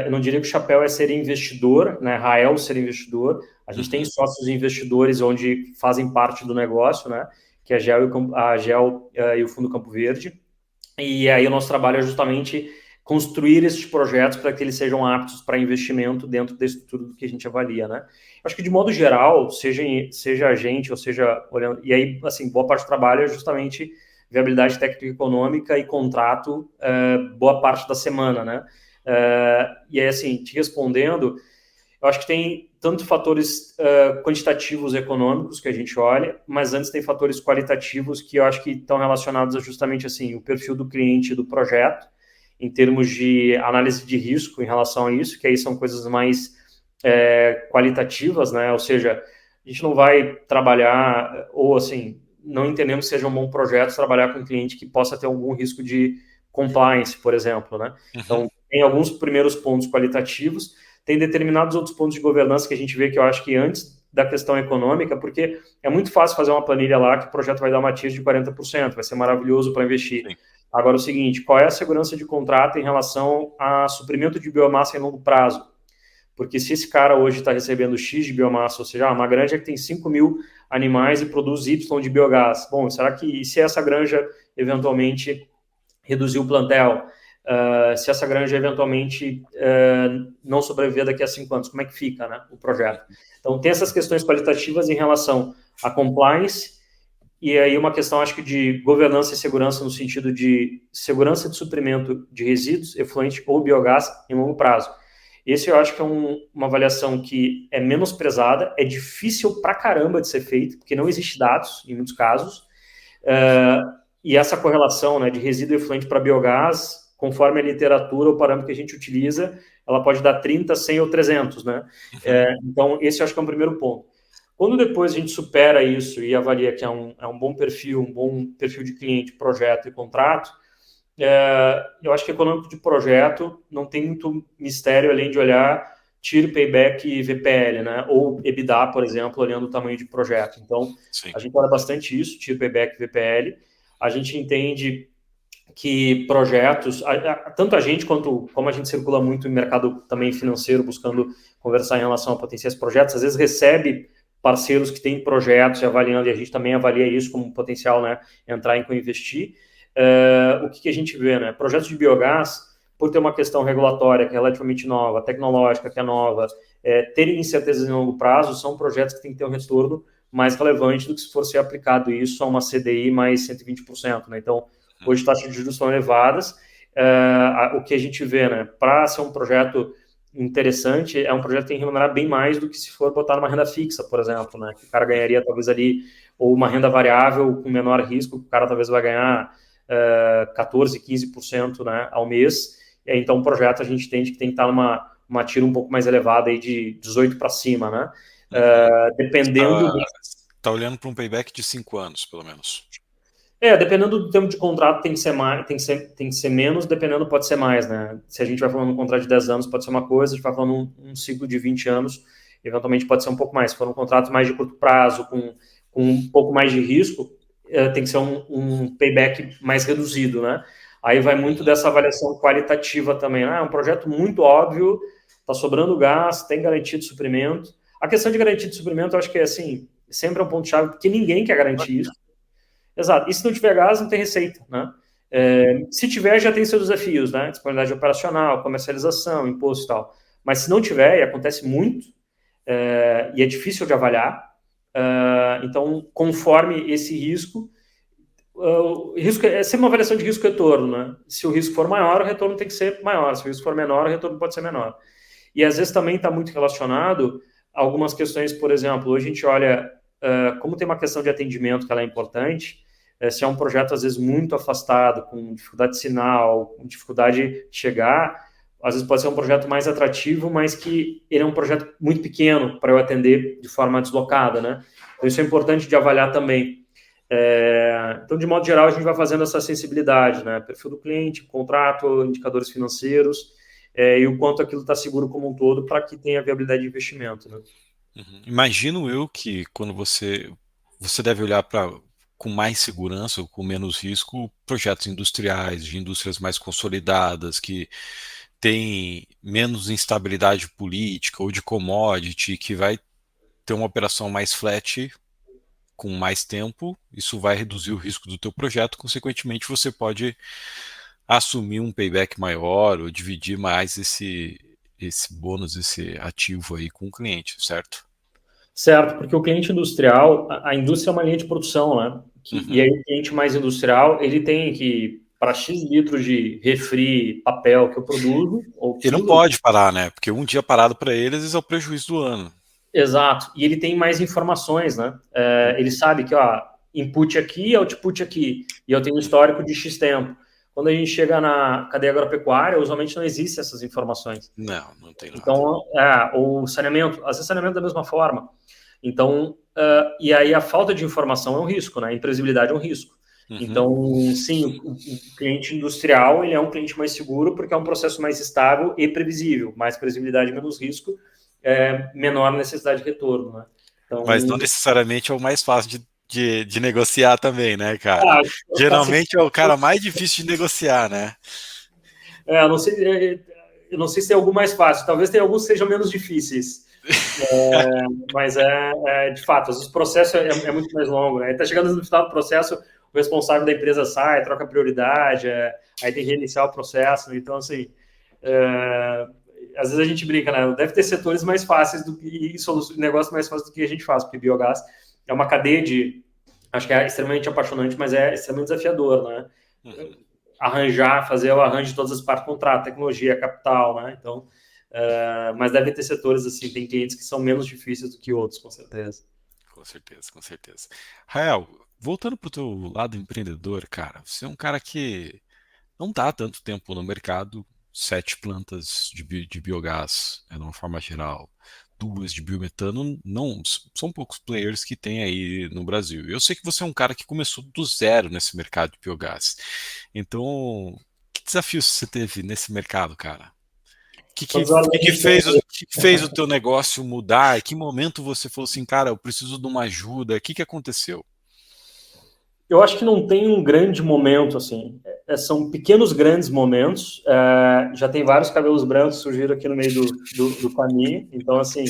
eu não diria que o chapéu é ser investidor, né? Rael ser investidor. A gente tem Uhum, sócios investidores onde fazem parte do negócio, né? Que é a GEL e o Fundo Campo Verde. E aí o nosso trabalho é justamente construir esses projetos para que eles sejam aptos para investimento dentro da estrutura do que a gente avalia, né? Acho que de modo geral, seja a gente ou seja olhando, e aí assim boa parte do trabalho é justamente viabilidade técnica e econômica e contrato boa parte da semana, né? E aí assim te respondendo, eu acho que tem tanto fatores quantitativos econômicos que a gente olha, mas antes tem fatores qualitativos que eu acho que estão relacionados a justamente assim o perfil do cliente do projeto, em termos de análise de risco em relação a isso, que aí são coisas mais qualitativas, né? Ou seja, a gente não vai trabalhar ou assim não entendemos que seja um bom projeto trabalhar com um cliente que possa ter algum risco de compliance, por exemplo, né? uhum, Então tem alguns primeiros pontos qualitativos, tem determinados outros pontos de governança que a gente vê que eu acho que antes da questão econômica, porque é muito fácil fazer uma planilha lá que o projeto vai dar uma TIR de 40%, vai ser maravilhoso para investir. sim, Agora, o seguinte, qual é a segurança de contrato em relação a suprimento de biomassa em longo prazo? Porque se esse cara hoje está recebendo X de biomassa, ou seja, uma granja que tem 5.000 animais e produz Y de biogás, bom, será que e se essa granja eventualmente reduzir o plantel? se essa granja eventualmente não sobreviver daqui a 5 anos, como é que fica, né, o projeto? Então, tem essas questões qualitativas em relação à compliance, e aí uma questão, acho que, de governança e segurança no sentido de segurança de suprimento de resíduos, efluente ou biogás em longo prazo. Esse eu acho que é uma avaliação que é menosprezada, é difícil pra caramba de ser feito, porque não existe dados, em muitos casos, e essa correlação, né, de resíduo efluente para biogás, conforme a literatura, o parâmetro que a gente utiliza, ela pode dar 30, 100 ou 300, né? Então, esse eu acho que é um primeiro ponto. Quando depois a gente supera isso e avalia que é um bom perfil de cliente, projeto e contrato, eu acho que econômico de projeto não tem muito mistério além de olhar TIR, Payback e VPL, né? Ou EBITDA, por exemplo, olhando o tamanho de projeto. Então, Sim. a gente olha bastante isso, TIR, Payback e VPL. A gente entende que projetos, tanto a gente quanto como a gente circula muito no mercado também financeiro, buscando conversar em relação a potenciais projetos, às vezes recebe parceiros que têm projetos e avaliando, e a gente também avalia isso como potencial, né, entrar em co-investir. O que a gente vê, né? Projetos de biogás, por ter uma questão regulatória que é relativamente nova, tecnológica que é nova, terem incertezas em longo prazo, são projetos que têm que ter um retorno mais relevante do que se for ser aplicado isso a uma CDI mais 120%, né? Então, hoje taxas de juros estão elevadas, o que a gente vê, né? Para ser um projeto interessante, é um projeto que tem que remunerar bem mais do que se for botar numa renda fixa, por exemplo, né? Que o cara ganharia talvez ali, ou uma renda variável com menor risco, que o cara talvez vai ganhar 14, 15%, né, ao mês. Então, o projeto a gente entende que tem que estar numa tira um pouco mais elevada aí de 18 para cima, né? Dependendo... Tá olhando para um payback de 5 anos, pelo menos. Dependendo do tempo de contrato, tem que ser mais, tem que ser menos, dependendo, pode ser mais, né? Se a gente vai falando um contrato de 10 anos, pode ser uma coisa, se a gente vai falando um ciclo de 20 anos, eventualmente pode ser um pouco mais. Se for um contrato mais de curto prazo, com um pouco mais de risco, tem que ser um payback mais reduzido, né? Aí vai muito dessa avaliação qualitativa também. É um projeto muito óbvio, está sobrando gás, tem garantia de suprimento. A questão de garantia de suprimento, eu acho que é assim, sempre é um ponto-chave, porque ninguém quer garantir isso. Exato. E se não tiver gás, não tem receita, né? Se tiver, já tem seus desafios, né? Disponibilidade operacional, comercialização, imposto e tal. Mas se não tiver, e acontece muito, e é difícil de avaliar, então, conforme esse risco, o risco é sempre uma avaliação de risco-retorno, né? Se o risco for maior, o retorno tem que ser maior. Se o risco for menor, o retorno pode ser menor. E às vezes também está muito relacionado a algumas questões, por exemplo, hoje a gente olha como tem uma questão de atendimento que ela é importante, se é um projeto às vezes muito afastado, com dificuldade de sinal, com dificuldade de chegar, às vezes pode ser um projeto mais atrativo, mas que ele é um projeto muito pequeno para eu atender de forma deslocada, né? Então isso é importante de avaliar também. Então, de modo geral, a gente vai fazendo essa sensibilidade, né? Perfil do cliente, contrato, indicadores financeiros, e o quanto aquilo está seguro como um todo para que tenha viabilidade de investimento, né? Imagino eu que quando você deve olhar para com mais segurança ou com menos risco projetos industriais, de indústrias mais consolidadas, que têm menos instabilidade política ou de commodity, que vai ter uma operação mais flat com mais tempo, isso vai reduzir o risco do teu projeto, consequentemente você pode assumir um payback maior ou dividir mais esse bônus, esse ativo aí com o cliente, certo? Certo, porque o cliente industrial, a indústria é uma linha de produção, né? E aí o cliente mais industrial, ele tem que, para X litros de refri, papel que eu produzo, ou Ele não quilo... pode parar, né? Porque um dia parado para eles é o prejuízo do ano. Exato, e ele tem mais informações, né? Ele sabe que, ó, input aqui, output aqui, e eu tenho um histórico de X tempo. Quando a gente chega na cadeia agropecuária, usualmente não existem essas informações. Não tem nada. Então, o saneamento, às vezes saneamento da mesma forma. Então, e aí a falta de informação é um risco, né? A imprevisibilidade é um risco. Então, sim, o cliente industrial, ele é um cliente mais seguro porque é um processo mais estável e previsível. Mais previsibilidade, menos risco, menor necessidade de retorno, né? Então, Mas não necessariamente é o mais fácil de negociar também, né, cara? Geralmente é o cara mais difícil de negociar, né? Eu não sei se tem algum mais fácil. Talvez tenha alguns que sejam menos difíceis. Mas de fato, às vezes o processo é muito mais longo, né? Está chegando no final do processo, o responsável da empresa sai, troca prioridade, aí tem que reiniciar o processo. Então, assim, às vezes a gente brinca, né? Deve ter setores mais fáceis do que e negócios mais fáceis do que a gente faz, porque biogás é uma cadeia de, acho que é extremamente apaixonante, mas é extremamente desafiador, né? Uhum. Fazer o arranjo de todas as partes do contrato, tecnologia, capital, né? Então, mas deve ter setores assim, tem clientes que são menos difíceis do que outros, com certeza. Com certeza, com certeza. Rael, voltando pro teu lado empreendedor, cara, você é um cara que não tá há tanto tempo no mercado, 7 plantas de biogás, de uma forma geral, 2 de biometano, não, são poucos players que tem aí no Brasil. Eu sei que você é um cara que começou do zero nesse mercado de biogás. Então, que desafios você teve nesse mercado, cara? Quantos anos a gente tem? Que fez o teu negócio mudar? Que momento você falou assim, cara, eu preciso de uma ajuda? O que aconteceu? Eu acho que não tem um grande momento, assim. São pequenos, grandes momentos. Já tem vários cabelos brancos surgiram aqui no meio do caminho. Então, assim,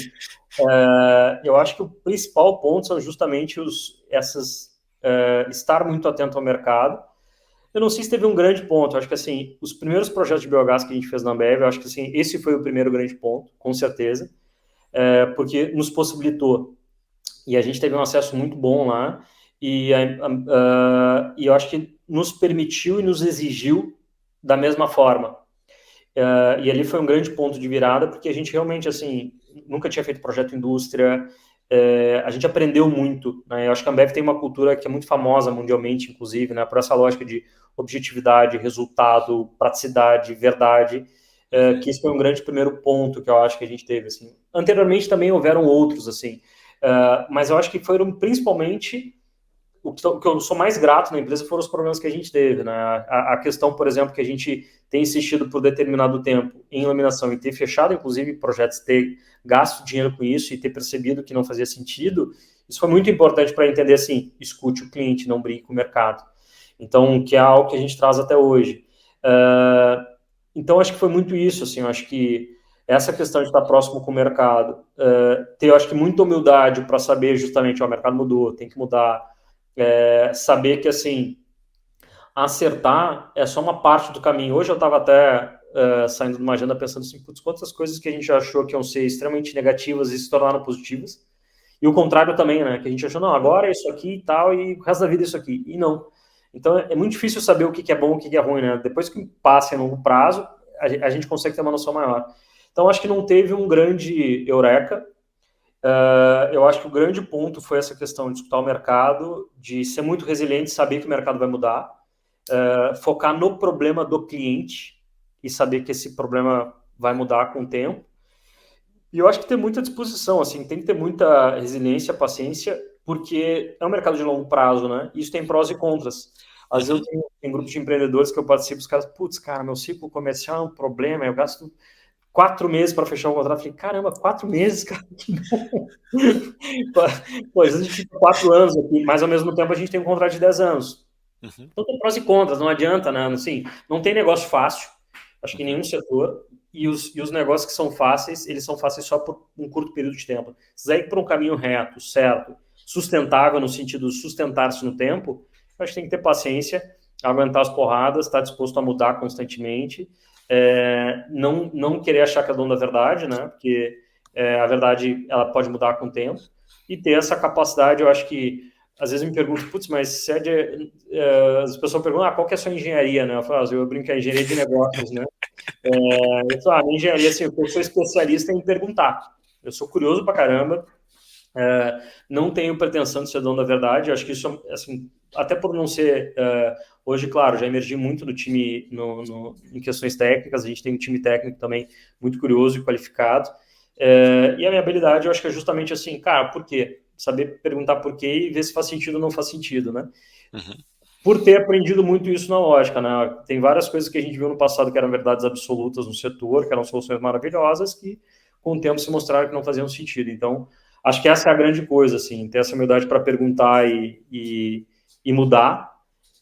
eu acho que o principal ponto são justamente estar muito atento ao mercado. Eu não sei se teve um grande ponto. Eu acho que, assim, os primeiros projetos de biogás que a gente fez na Ambev, eu acho que, assim, esse foi o primeiro grande ponto, com certeza, porque nos possibilitou. E a gente teve um acesso muito bom lá e eu acho que nos permitiu e nos exigiu da mesma forma. E ali foi um grande ponto de virada, porque a gente realmente, assim, nunca tinha feito projeto indústria, a gente aprendeu muito, né? Eu acho que a Ambev tem uma cultura que é muito famosa mundialmente, inclusive, né? Por essa lógica de objetividade, resultado, praticidade, verdade, Uhum. que esse foi um grande primeiro ponto que eu acho que a gente teve, assim. Anteriormente também houveram outros, assim, mas eu acho que foram principalmente o que eu sou mais grato na empresa foram os problemas que a gente teve, né? A questão, por exemplo, que a gente tem insistido por determinado tempo em laminação e ter fechado, inclusive, projetos, ter gasto dinheiro com isso e ter percebido que não fazia sentido, isso foi muito importante para entender assim, escute o cliente, não brigue com o mercado. Então, que é algo que a gente traz até hoje. Então, acho que foi muito isso, assim, eu acho que essa questão de estar próximo com o mercado, ter, eu acho que muita humildade para saber justamente, ó, o mercado mudou, tem que mudar, saber que, assim, acertar é só uma parte do caminho. Hoje eu estava até saindo de uma agenda pensando assim, putz, quantas coisas que a gente achou que iam ser extremamente negativas e se tornaram positivas. E o contrário também, né? Que a gente achou, não, agora é isso aqui e tal, e o resto da vida é isso aqui. E não. Então é muito difícil saber o que é bom e o que é ruim, né? Depois que passa em longo prazo, a gente consegue ter uma noção maior. Então acho que não teve um grande eureka. Eu acho que o grande ponto foi essa questão de escutar o mercado, de ser muito resiliente, saber que o mercado vai mudar, focar no problema do cliente e saber que esse problema vai mudar com o tempo. E eu acho que tem muita disposição, assim, tem que ter muita resiliência, paciência, porque é um mercado de longo prazo, né? Isso tem prós e contras. Às vezes eu Uhum. tenho grupos de empreendedores que eu participo, os caras, putz, cara, meu ciclo comercial é um problema, eu gasto 4 meses para fechar um contrato. Eu falei, caramba, 4 meses, cara, que bom. Pô, às vezes a gente fica 4 anos aqui, mas ao mesmo tempo a gente tem um contrato de 10 anos. Uhum. Então tem prós e contras, não adianta, né? Assim, não tem negócio fácil, acho que em Uhum. nenhum setor, e os negócios que são fáceis, eles são fáceis só por um curto período de tempo. Se quiser ir por um caminho reto, certo, sustentável no sentido de sustentar-se no tempo, acho que tem que ter paciência, aguentar as porradas, estar disposto a mudar constantemente, não querer achar que é dono da verdade, né? Porque a verdade ela pode mudar com o tempo, e ter essa capacidade, eu acho que às vezes me perguntam, putz, mas se as pessoas perguntam, qual que é a sua engenharia, né? Eu falo, eu brinco que é engenharia de negócios, né? Eu falo, minha engenharia, assim, eu sou especialista em perguntar. Eu sou curioso pra caramba, não tenho pretensão de ser dono da verdade, eu acho que isso, assim, até por não ser, hoje, claro, já emergi muito do time em questões técnicas, a gente tem um time técnico também muito curioso e qualificado, e a minha habilidade, eu acho que é justamente assim, cara, por quê? Saber perguntar por quê e ver se faz sentido ou não faz sentido, né? Uhum. Por ter aprendido muito isso na lógica, né? Tem várias coisas que a gente viu no passado que eram verdades absolutas no setor, que eram soluções maravilhosas, que com o tempo se mostraram que não faziam sentido. Então, acho que essa é a grande coisa, assim, ter essa humildade para perguntar e mudar,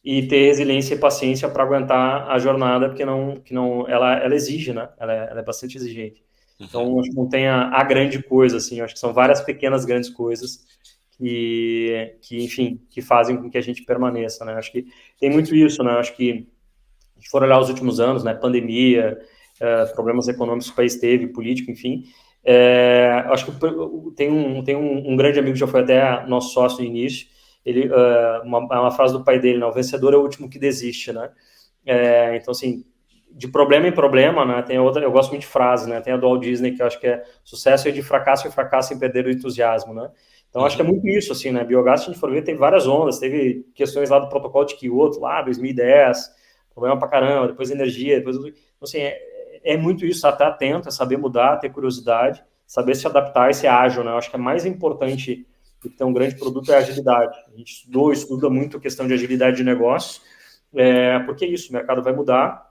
e ter resiliência e paciência para aguentar a jornada, porque ela exige, né? Ela é bastante exigente. Uhum. Então, acho que não tem a grande coisa, assim, acho que são várias pequenas grandes coisas enfim, que fazem com que a gente permaneça, né? Acho que tem muito isso, né? Acho que a gente for olhar os últimos anos, né? Pandemia, problemas econômicos que o país teve, político, enfim. Acho que tem um grande amigo que já foi até nosso sócio no início. Ele, uma frase do pai dele, né? O vencedor é o último que desiste, né? Então, assim, de problema em problema, né? Tem outra, eu gosto muito de frase, né? Tem a do Walt Disney, que eu acho que é sucesso é de fracasso e fracasso sem perder o entusiasmo, né? Então, acho que é muito isso, assim, né? Biogás, se a gente for ver, tem várias ondas. Teve questões lá do protocolo de Kyoto, lá, 2010, problema pra caramba, depois energia, depois... Então, assim, é muito isso, estar atento, é saber mudar, ter curiosidade, saber se adaptar e ser ágil, né? Eu acho que é mais importante do que ter um grande produto é a agilidade. A gente estuda muito a questão de agilidade de negócio, porque é isso, o mercado vai mudar,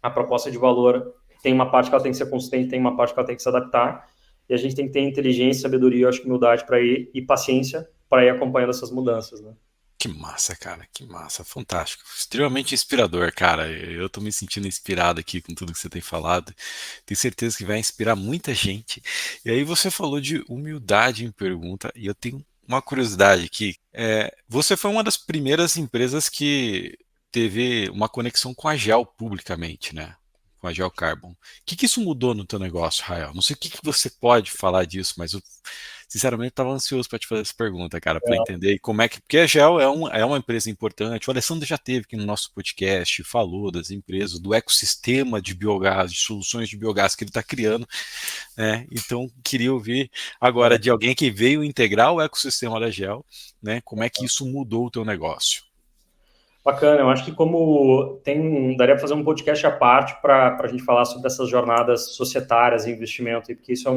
a proposta de valor tem uma parte que ela tem que ser consistente, tem uma parte que ela tem que se adaptar, e a gente tem que ter inteligência, sabedoria, eu acho que humildade para ir, e paciência para ir acompanhando essas mudanças, né? Que massa, cara, que massa, fantástico. Extremamente inspirador, cara. Eu tô me sentindo inspirado aqui com tudo que você tem falado. Tenho certeza que vai inspirar muita gente. E aí você falou de humildade em pergunta, e eu tenho uma curiosidade aqui. Você foi uma das primeiras empresas que teve uma conexão com a Gel publicamente, né? Com a Gel Carbon. O que que isso mudou no teu negócio, Rael? Não sei o que que você pode falar disso, mas eu sinceramente, estava ansioso para te fazer essa pergunta, cara, para entender como é que. Porque a Gel é uma empresa importante. O Alessandro já teve aqui no nosso podcast, falou das empresas, do ecossistema de biogás, de soluções de biogás que ele está criando, né? Então, queria ouvir agora de alguém que veio integrar o ecossistema da Gel, né? Como é que isso mudou o teu negócio? Bacana, eu acho que daria para fazer um podcast à parte para a gente falar sobre essas jornadas societárias e investimento, porque isso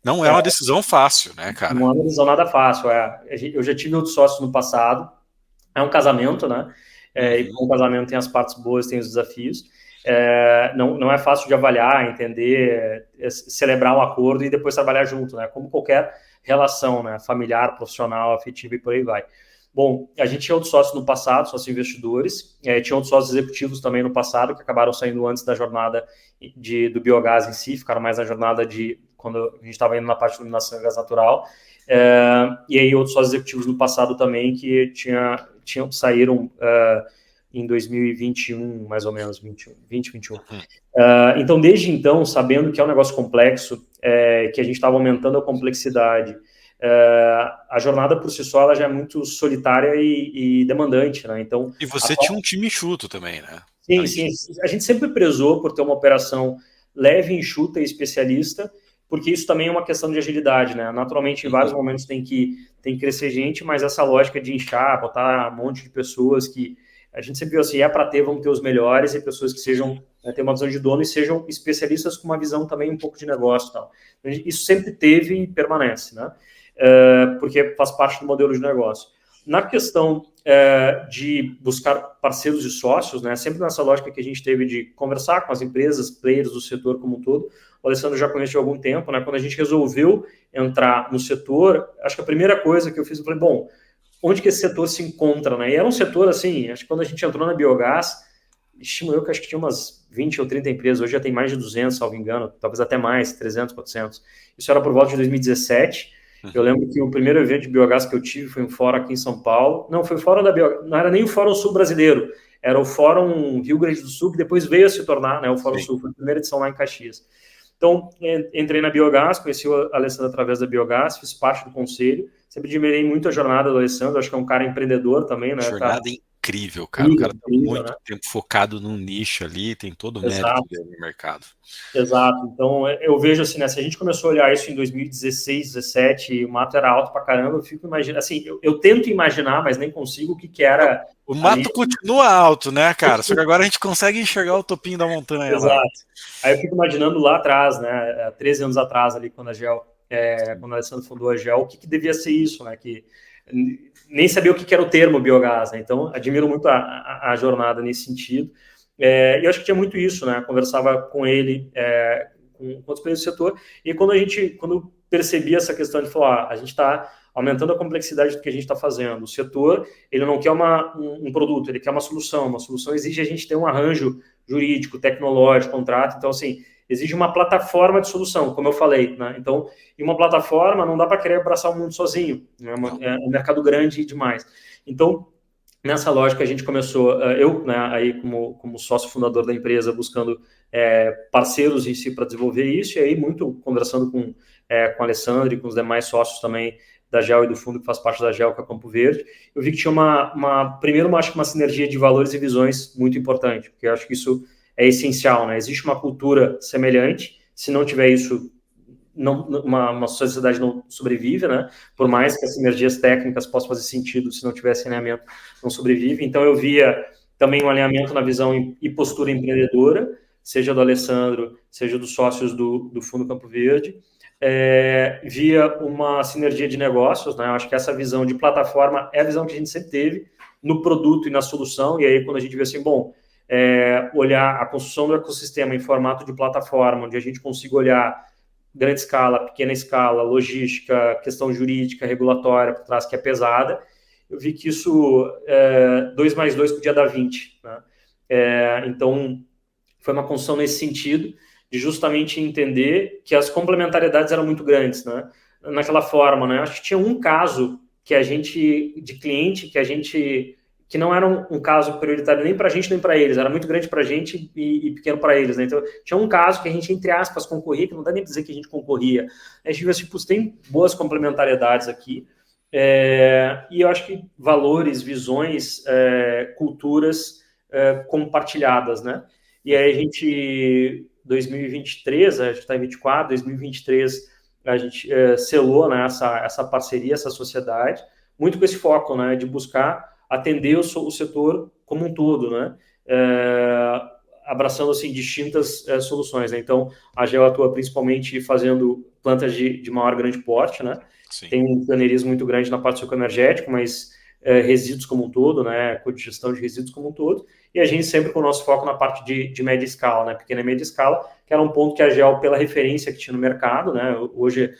Não é uma decisão fácil, né, cara? não é uma decisão nada fácil. Eu já tive outros sócios no passado, é um casamento, né? E como casamento tem as partes boas, tem os desafios. Não é fácil de avaliar, entender, celebrar um acordo e depois trabalhar junto, né? Como qualquer relação, né? Familiar, profissional, afetiva e por aí vai. Bom, a gente tinha outros sócios no passado, sócios investidores, tinha outros sócios executivos também no passado, que acabaram saindo antes da jornada do biogás em si, ficaram mais na jornada de quando a gente estava indo na parte de iluminação e gás natural. E aí outros sócios executivos no passado também que saíram em 2021, mais ou menos, 2021. Então, desde então, sabendo que é um negócio complexo, que a gente estava aumentando a complexidade, a jornada por si só ela já é muito solitária e demandante, né? Então, E você tinha um time enxuto também, né? sim, sim. A gente sempre prezou por ter uma operação leve, enxuta e especialista, porque isso também é uma questão de agilidade, né? Naturalmente, em vários momentos tem que crescer gente, mas essa lógica de inchar, botar um monte de pessoas que a gente sempre viu assim, para ter, vamos ter os melhores e pessoas que sejam, ter uma visão de dono e sejam especialistas com uma visão também um pouco de negócio e tal. Isso sempre teve e permanece, né? Porque faz parte do modelo de negócio. Na questão de buscar parceiros e sócios, né, sempre nessa lógica que a gente teve de conversar com as empresas, players do setor como um todo, o Alessandro já conhece há algum tempo, né, quando a gente resolveu entrar no setor, acho que a primeira coisa que eu fiz, eu falei, bom, onde que esse setor se encontra, né, e era um setor assim, acho que quando a gente entrou na biogás, estimo eu que acho que tinha umas 20 ou 30 empresas, hoje já tem mais de 200, salvo engano, talvez até mais, 300, 400, isso era por volta de 2017, eu lembro que o primeiro evento de biogás que eu tive foi um fórum aqui em São Paulo. Não, foi o fórum da biogás, não era nem o Fórum Sul brasileiro, era o Fórum Rio Grande do Sul, que depois veio a se tornar, né, o Fórum Sul, foi a primeira edição lá em Caxias. Então, entrei na Biogás, conheci o Alessandro através da Biogás, fiz parte do conselho, sempre admirei muito a jornada do Alessandro, acho que é um cara empreendedor também, né? Jornada incrível, cara. O cara tá muito tempo focado num nicho ali, tem todo o mérito dele no mercado. Exato. Então, eu vejo assim, né? Se a gente começou a olhar isso em 2016, 2017, o mato era alto pra caramba, eu fico imaginando, assim, eu tento imaginar, mas nem consigo o que era. O mato ali continua alto, né, cara? Só que agora a gente consegue enxergar o topinho da montanha. Exato. Lá. Aí eu fico imaginando lá atrás, né? 13 anos atrás, ali, quando quando a Alessandro fundou a Gel, o que devia ser isso, né? Que nem sabia o que era o termo biogás, né? Então, admiro muito a jornada nesse sentido. E eu acho que tinha muito isso, né? Conversava com ele, com outros players do setor, e quando percebi essa questão de falar, a gente está aumentando a complexidade do que a gente está fazendo. O setor, ele não quer um produto, ele quer uma solução. Uma solução exige a gente ter um arranjo jurídico, tecnológico, contrato. Então, assim, exige uma plataforma de solução, como eu falei, né? Então, em uma plataforma não dá para querer abraçar o mundo sozinho, né? É um mercado grande demais. Então, nessa lógica, a gente começou, eu, né, aí como sócio fundador da empresa, buscando parceiros em si para desenvolver isso, e aí muito conversando com o Alessandro e com os demais sócios também da GEL e do fundo que faz parte da GEL, que é Campo Verde, eu vi que tinha primeiro, acho que uma sinergia de valores e visões muito importante, porque eu acho que isso é essencial, né? Existe uma cultura semelhante, se não tiver isso, uma sociedade não sobrevive, né? Por mais que as sinergias técnicas possam fazer sentido, se não tivesse alinhamento, não sobrevive. Então, eu via também um alinhamento na visão e postura empreendedora, seja do Alessandro, seja dos sócios do Fundo Campo Verde. Via uma sinergia de negócios, né? Eu acho que essa visão de plataforma é a visão que a gente sempre teve no produto e na solução, e aí quando a gente vê assim, bom, olhar a construção do ecossistema em formato de plataforma, onde a gente consiga olhar grande escala, pequena escala, logística, questão jurídica, regulatória por trás, que é pesada, eu vi que isso, 2 mais 2 podia dar 20. Né? Então, foi uma construção nesse sentido, de justamente entender que as complementariedades eram muito grandes, né? Naquela forma, né? Acho que tinha um caso de cliente, que não era um caso prioritário nem para a gente nem para eles, era muito grande para a gente e pequeno para eles, né? Então, tinha um caso que a gente, entre aspas, concorria, que não dá nem para dizer que a gente concorria. A gente viu assim, tem boas complementariedades aqui, e eu acho que valores, visões, culturas compartilhadas, né? E aí a gente, 2023, a gente está em 24, 2023, a gente selou, né, essa parceria, essa sociedade, muito com esse foco, né, de buscar atender o setor como um todo, né, abraçando, assim, distintas soluções, né? Então, a GEL atua principalmente fazendo plantas de maior grande porte, né? Sim. Tem um pioneirismo muito grande na parte sucoenergética, mas resíduos como um todo, né, codigestão de resíduos como um todo, e a gente sempre com o nosso foco na parte de média escala, né, pequena e média escala, que era um ponto que a GEL, pela referência que tinha no mercado, né, hoje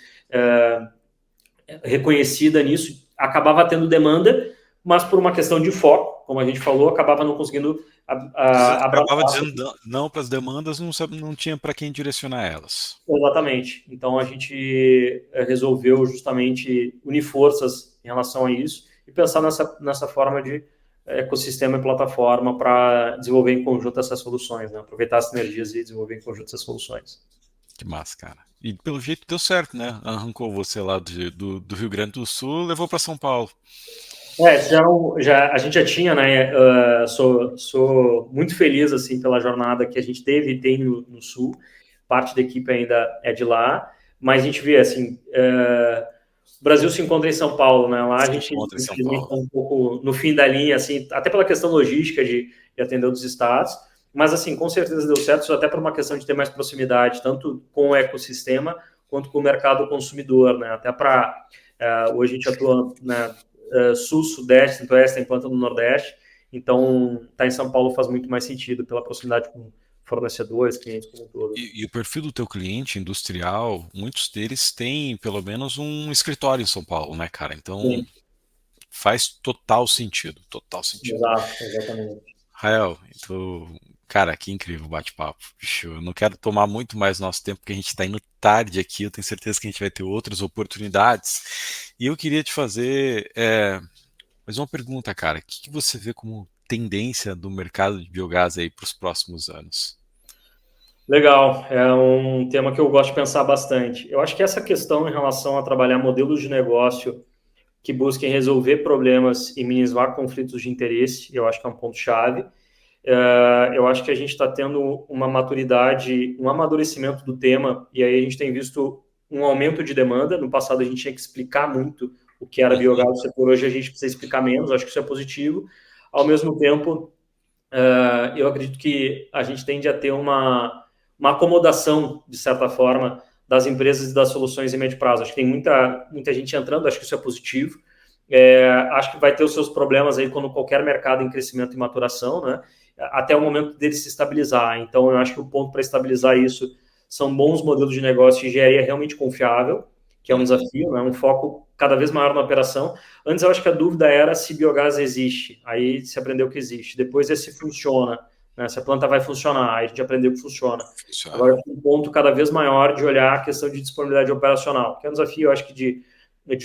reconhecida nisso, acabava tendo demanda, mas por uma questão de foco, como a gente falou, acabava não conseguindo acabava dizendo não para as demandas, não tinha para quem direcionar elas. Exatamente. Então, a gente resolveu justamente unir forças em relação a isso e pensar nessa forma de ecossistema e plataforma para desenvolver em conjunto essas soluções, né? Aproveitar as sinergias e desenvolver em conjunto essas soluções. Que massa, cara. E pelo jeito deu certo, né? Arrancou você lá do Rio Grande do Sul, levou para São Paulo. A gente já tinha, né? Sou muito feliz assim pela jornada que a gente teve e tem no Sul. Parte da equipe ainda é de lá, mas a gente vê assim, o Brasil se encontra em São Paulo, né? Lá a gente está um pouco no fim da linha, assim, até pela questão logística de atender outros estados, mas assim, com certeza deu certo, até por uma questão de ter mais proximidade, tanto com o ecossistema quanto com o mercado consumidor, né? Até para hoje a gente atua, né, Sul, Sudeste, Centro-Oeste, tem planta no Nordeste, então estar em São Paulo faz muito mais sentido pela proximidade com fornecedores, clientes como um todo. E o perfil do teu cliente industrial, muitos deles têm pelo menos um escritório em São Paulo, né, cara? Então Sim. Faz total sentido, total sentido. Exato, exatamente. Rael, então, cara, que incrível o bate-papo. Eu não quero tomar muito mais nosso tempo, porque a gente está indo tarde aqui. Eu tenho certeza que a gente vai ter outras oportunidades. E eu queria te fazer mais uma pergunta, cara. O que você vê como tendência do mercado de biogás aí para os próximos anos? Legal, é um tema que eu gosto de pensar bastante. Eu acho que essa questão em relação a trabalhar modelos de negócio que busquem resolver problemas e minimizar conflitos de interesse, eu acho que é um ponto-chave. Eu acho que a gente está tendo uma maturidade, um amadurecimento do tema, e aí a gente tem visto um aumento de demanda. No passado a gente tinha que explicar muito o que era biogás no setor, hoje a gente precisa explicar menos, acho que isso é positivo. Ao mesmo tempo, eu acredito que a gente tende a ter uma acomodação, de certa forma, das empresas e das soluções em médio prazo. Acho que tem muita gente entrando, acho que isso é positivo. Acho que vai ter os seus problemas aí quando qualquer mercado em crescimento e maturação, né? Até o momento dele se estabilizar. Então, eu acho que o ponto para estabilizar isso são bons modelos de negócio e engenharia realmente confiável, que é um desafio, né? Um foco cada vez maior na operação. Antes, eu acho que a dúvida era se biogás existe. Aí se aprendeu que existe. Depois é se funciona, né? Se a planta vai funcionar, aí a gente aprendeu que funciona. Funciona. Agora, um ponto cada vez maior de olhar a questão de disponibilidade operacional, que é um desafio, eu acho que de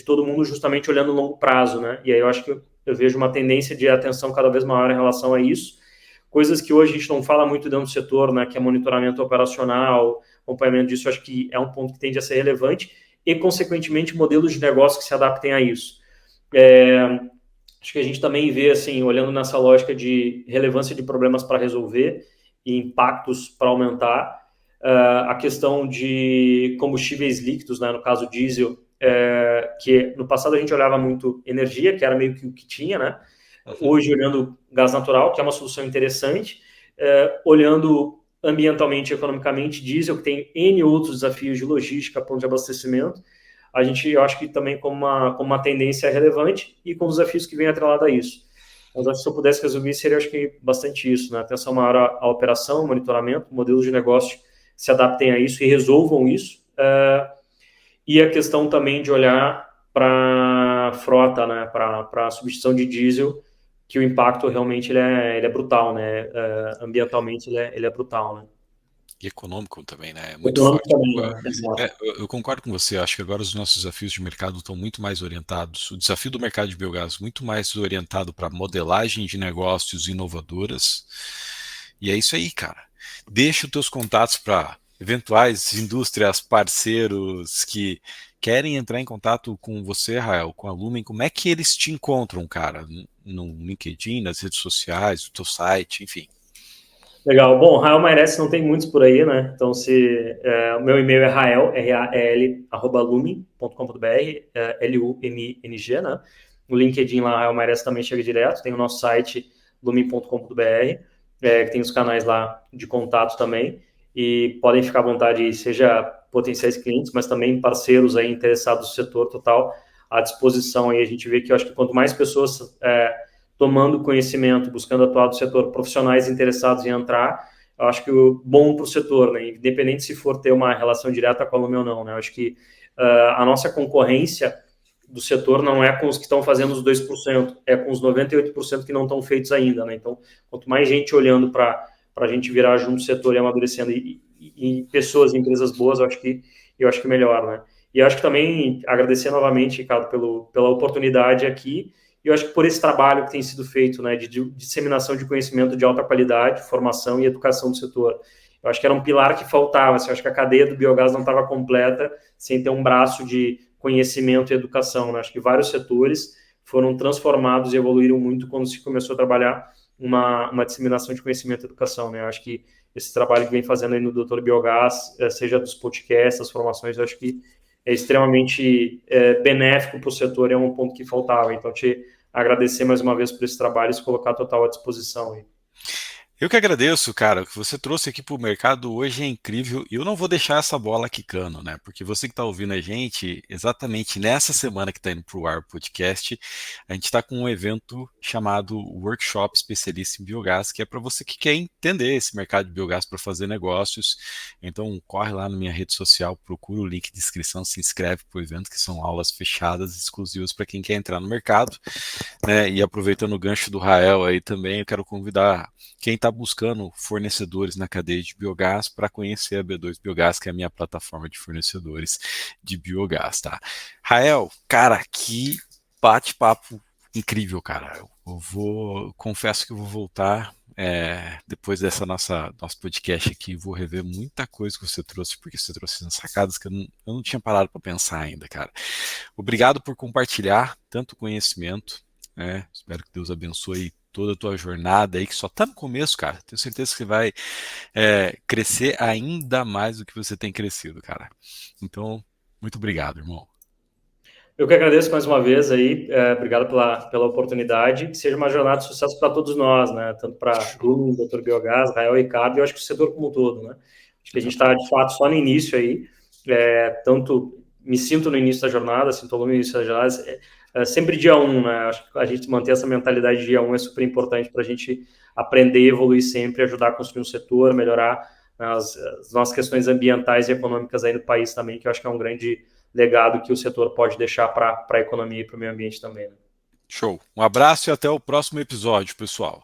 todo mundo justamente olhando o longo prazo, né? E aí eu acho que eu vejo uma tendência de atenção cada vez maior em relação a isso. Coisas que hoje a gente não fala muito dentro do setor, né? Que é monitoramento operacional, acompanhamento disso, eu acho que é um ponto que tende a ser relevante e, consequentemente, modelos de negócio que se adaptem a isso. Acho que a gente também vê, assim, olhando nessa lógica de relevância de problemas para resolver e impactos para aumentar, a questão de combustíveis líquidos, né, no caso diesel, que no passado a gente olhava muito energia, que era meio que o que tinha, né? Hoje, olhando gás natural, que é uma solução interessante, olhando ambientalmente e economicamente diesel, que tem N outros desafios de logística, ponto de abastecimento, eu acho que também como uma tendência relevante e com os desafios que vem atrelado a isso. Mas acho que se eu pudesse resumir, seria acho que bastante isso, né? Atenção maior à operação, monitoramento, modelos de negócio que se adaptem a isso e resolvam isso. E a questão também de olhar para a frota, né? Para a substituição de diesel, que o impacto realmente ele é brutal, né? Ambientalmente ele é brutal, né? E econômico também, né? É muito Econômico forte. também, né? Exato. Eu concordo com você. Acho que agora os nossos desafios de mercado estão muito mais orientados. O desafio do mercado de biogás muito mais orientado para modelagem de negócios inovadoras. E é isso aí, cara. Deixa os teus contatos para eventuais indústrias, parceiros que querem entrar em contato com você, Rael, com a Lumen. Como é que eles te encontram, cara? No LinkedIn, nas redes sociais, no teu site, enfim. Legal. Bom, Rael Mairesse não tem muitos por aí, né? Então, o meu e-mail é rael, R-A-L, lumin.com.br, L-U-M-I-N-G, né? O LinkedIn lá, Rael Mairesse também chega direto. Tem o nosso site, lumin.com.br, que tem os canais lá de contato também. E podem ficar à vontade, seja potenciais clientes, mas também parceiros aí interessados no setor total à disposição. Aí a gente vê que eu acho que quanto mais pessoas tomando conhecimento, buscando atuar do setor, profissionais interessados em entrar, eu acho que o bom para o setor, né? Independente se for ter uma relação direta com a Lume ou não, né? Eu acho que a nossa concorrência do setor não é com os que estão fazendo os 2%, é com os 98% que não estão feitos ainda, né? Então, quanto mais gente olhando para a gente virar junto o setor e amadurecendo e pessoas e empresas boas, eu acho que melhor, né? E eu acho que também agradecer novamente, Ricardo, pela oportunidade aqui. E eu acho que por esse trabalho que tem sido feito, né, de disseminação de conhecimento de alta qualidade, formação e educação do setor. Eu acho que era um pilar que faltava. Assim, eu acho que a cadeia do biogás não estava completa sem ter um braço de conhecimento e educação, né? Acho que vários setores foram transformados e evoluíram muito quando se começou a trabalhar uma disseminação de conhecimento e educação, né? Eu acho que esse trabalho que vem fazendo aí no Doutor Biogás, seja dos podcasts, das formações, eu acho que é extremamente benéfico para o setor, é um ponto que faltava. Então, te agradecer mais uma vez por esse trabalho e se colocar total à disposição aí. Eu que agradeço, cara. O que você trouxe aqui para o mercado hoje é incrível e eu não vou deixar essa bola quicando, né? Porque você que está ouvindo a gente, exatamente nessa semana que está indo para o ar o podcast, a gente está com um evento chamado Workshop Especialista em Biogás, que é para você que quer entender esse mercado de biogás para fazer negócios. Então, corre lá na minha rede social, procura o link de inscrição, se inscreve para o evento, que são aulas fechadas, exclusivas para quem quer entrar no mercado, né? E aproveitando o gancho do Rael aí também, eu quero convidar quem está buscando fornecedores na cadeia de biogás para conhecer a B2 Biogás, que é a minha plataforma de fornecedores de biogás, tá? Rael, cara, que bate-papo incrível, cara. Confesso que eu vou voltar depois dessa nosso podcast aqui, vou rever muita coisa que você trouxe, porque você trouxe sacadas que eu não tinha parado para pensar ainda, cara. Obrigado por compartilhar tanto conhecimento, né? Espero que Deus abençoe toda a tua jornada aí, que só tá no começo, cara. Tenho certeza que você vai crescer ainda mais do que você tem crescido, cara. Então, muito obrigado, irmão. Eu que agradeço mais uma vez aí, obrigado pela oportunidade, que seja uma jornada de sucesso para todos nós, né? Tanto para Show. Lu, Dr. Biogás, Rael e Ricardo, e eu acho que o setor como um todo, né? Acho que a gente está, de Exatamente. fato, só no início aí, tanto me sinto no início da jornada, sinto no início da jornada, sempre dia um, né? Acho que a gente manter essa mentalidade de dia um é super importante para a gente aprender e evoluir sempre, ajudar a construir um setor, melhorar, né, as nossas questões ambientais e econômicas aí no país também, que eu acho que é um grande legado que o setor pode deixar para a economia e para o meio ambiente também, né? Show. Um abraço e até o próximo episódio, pessoal.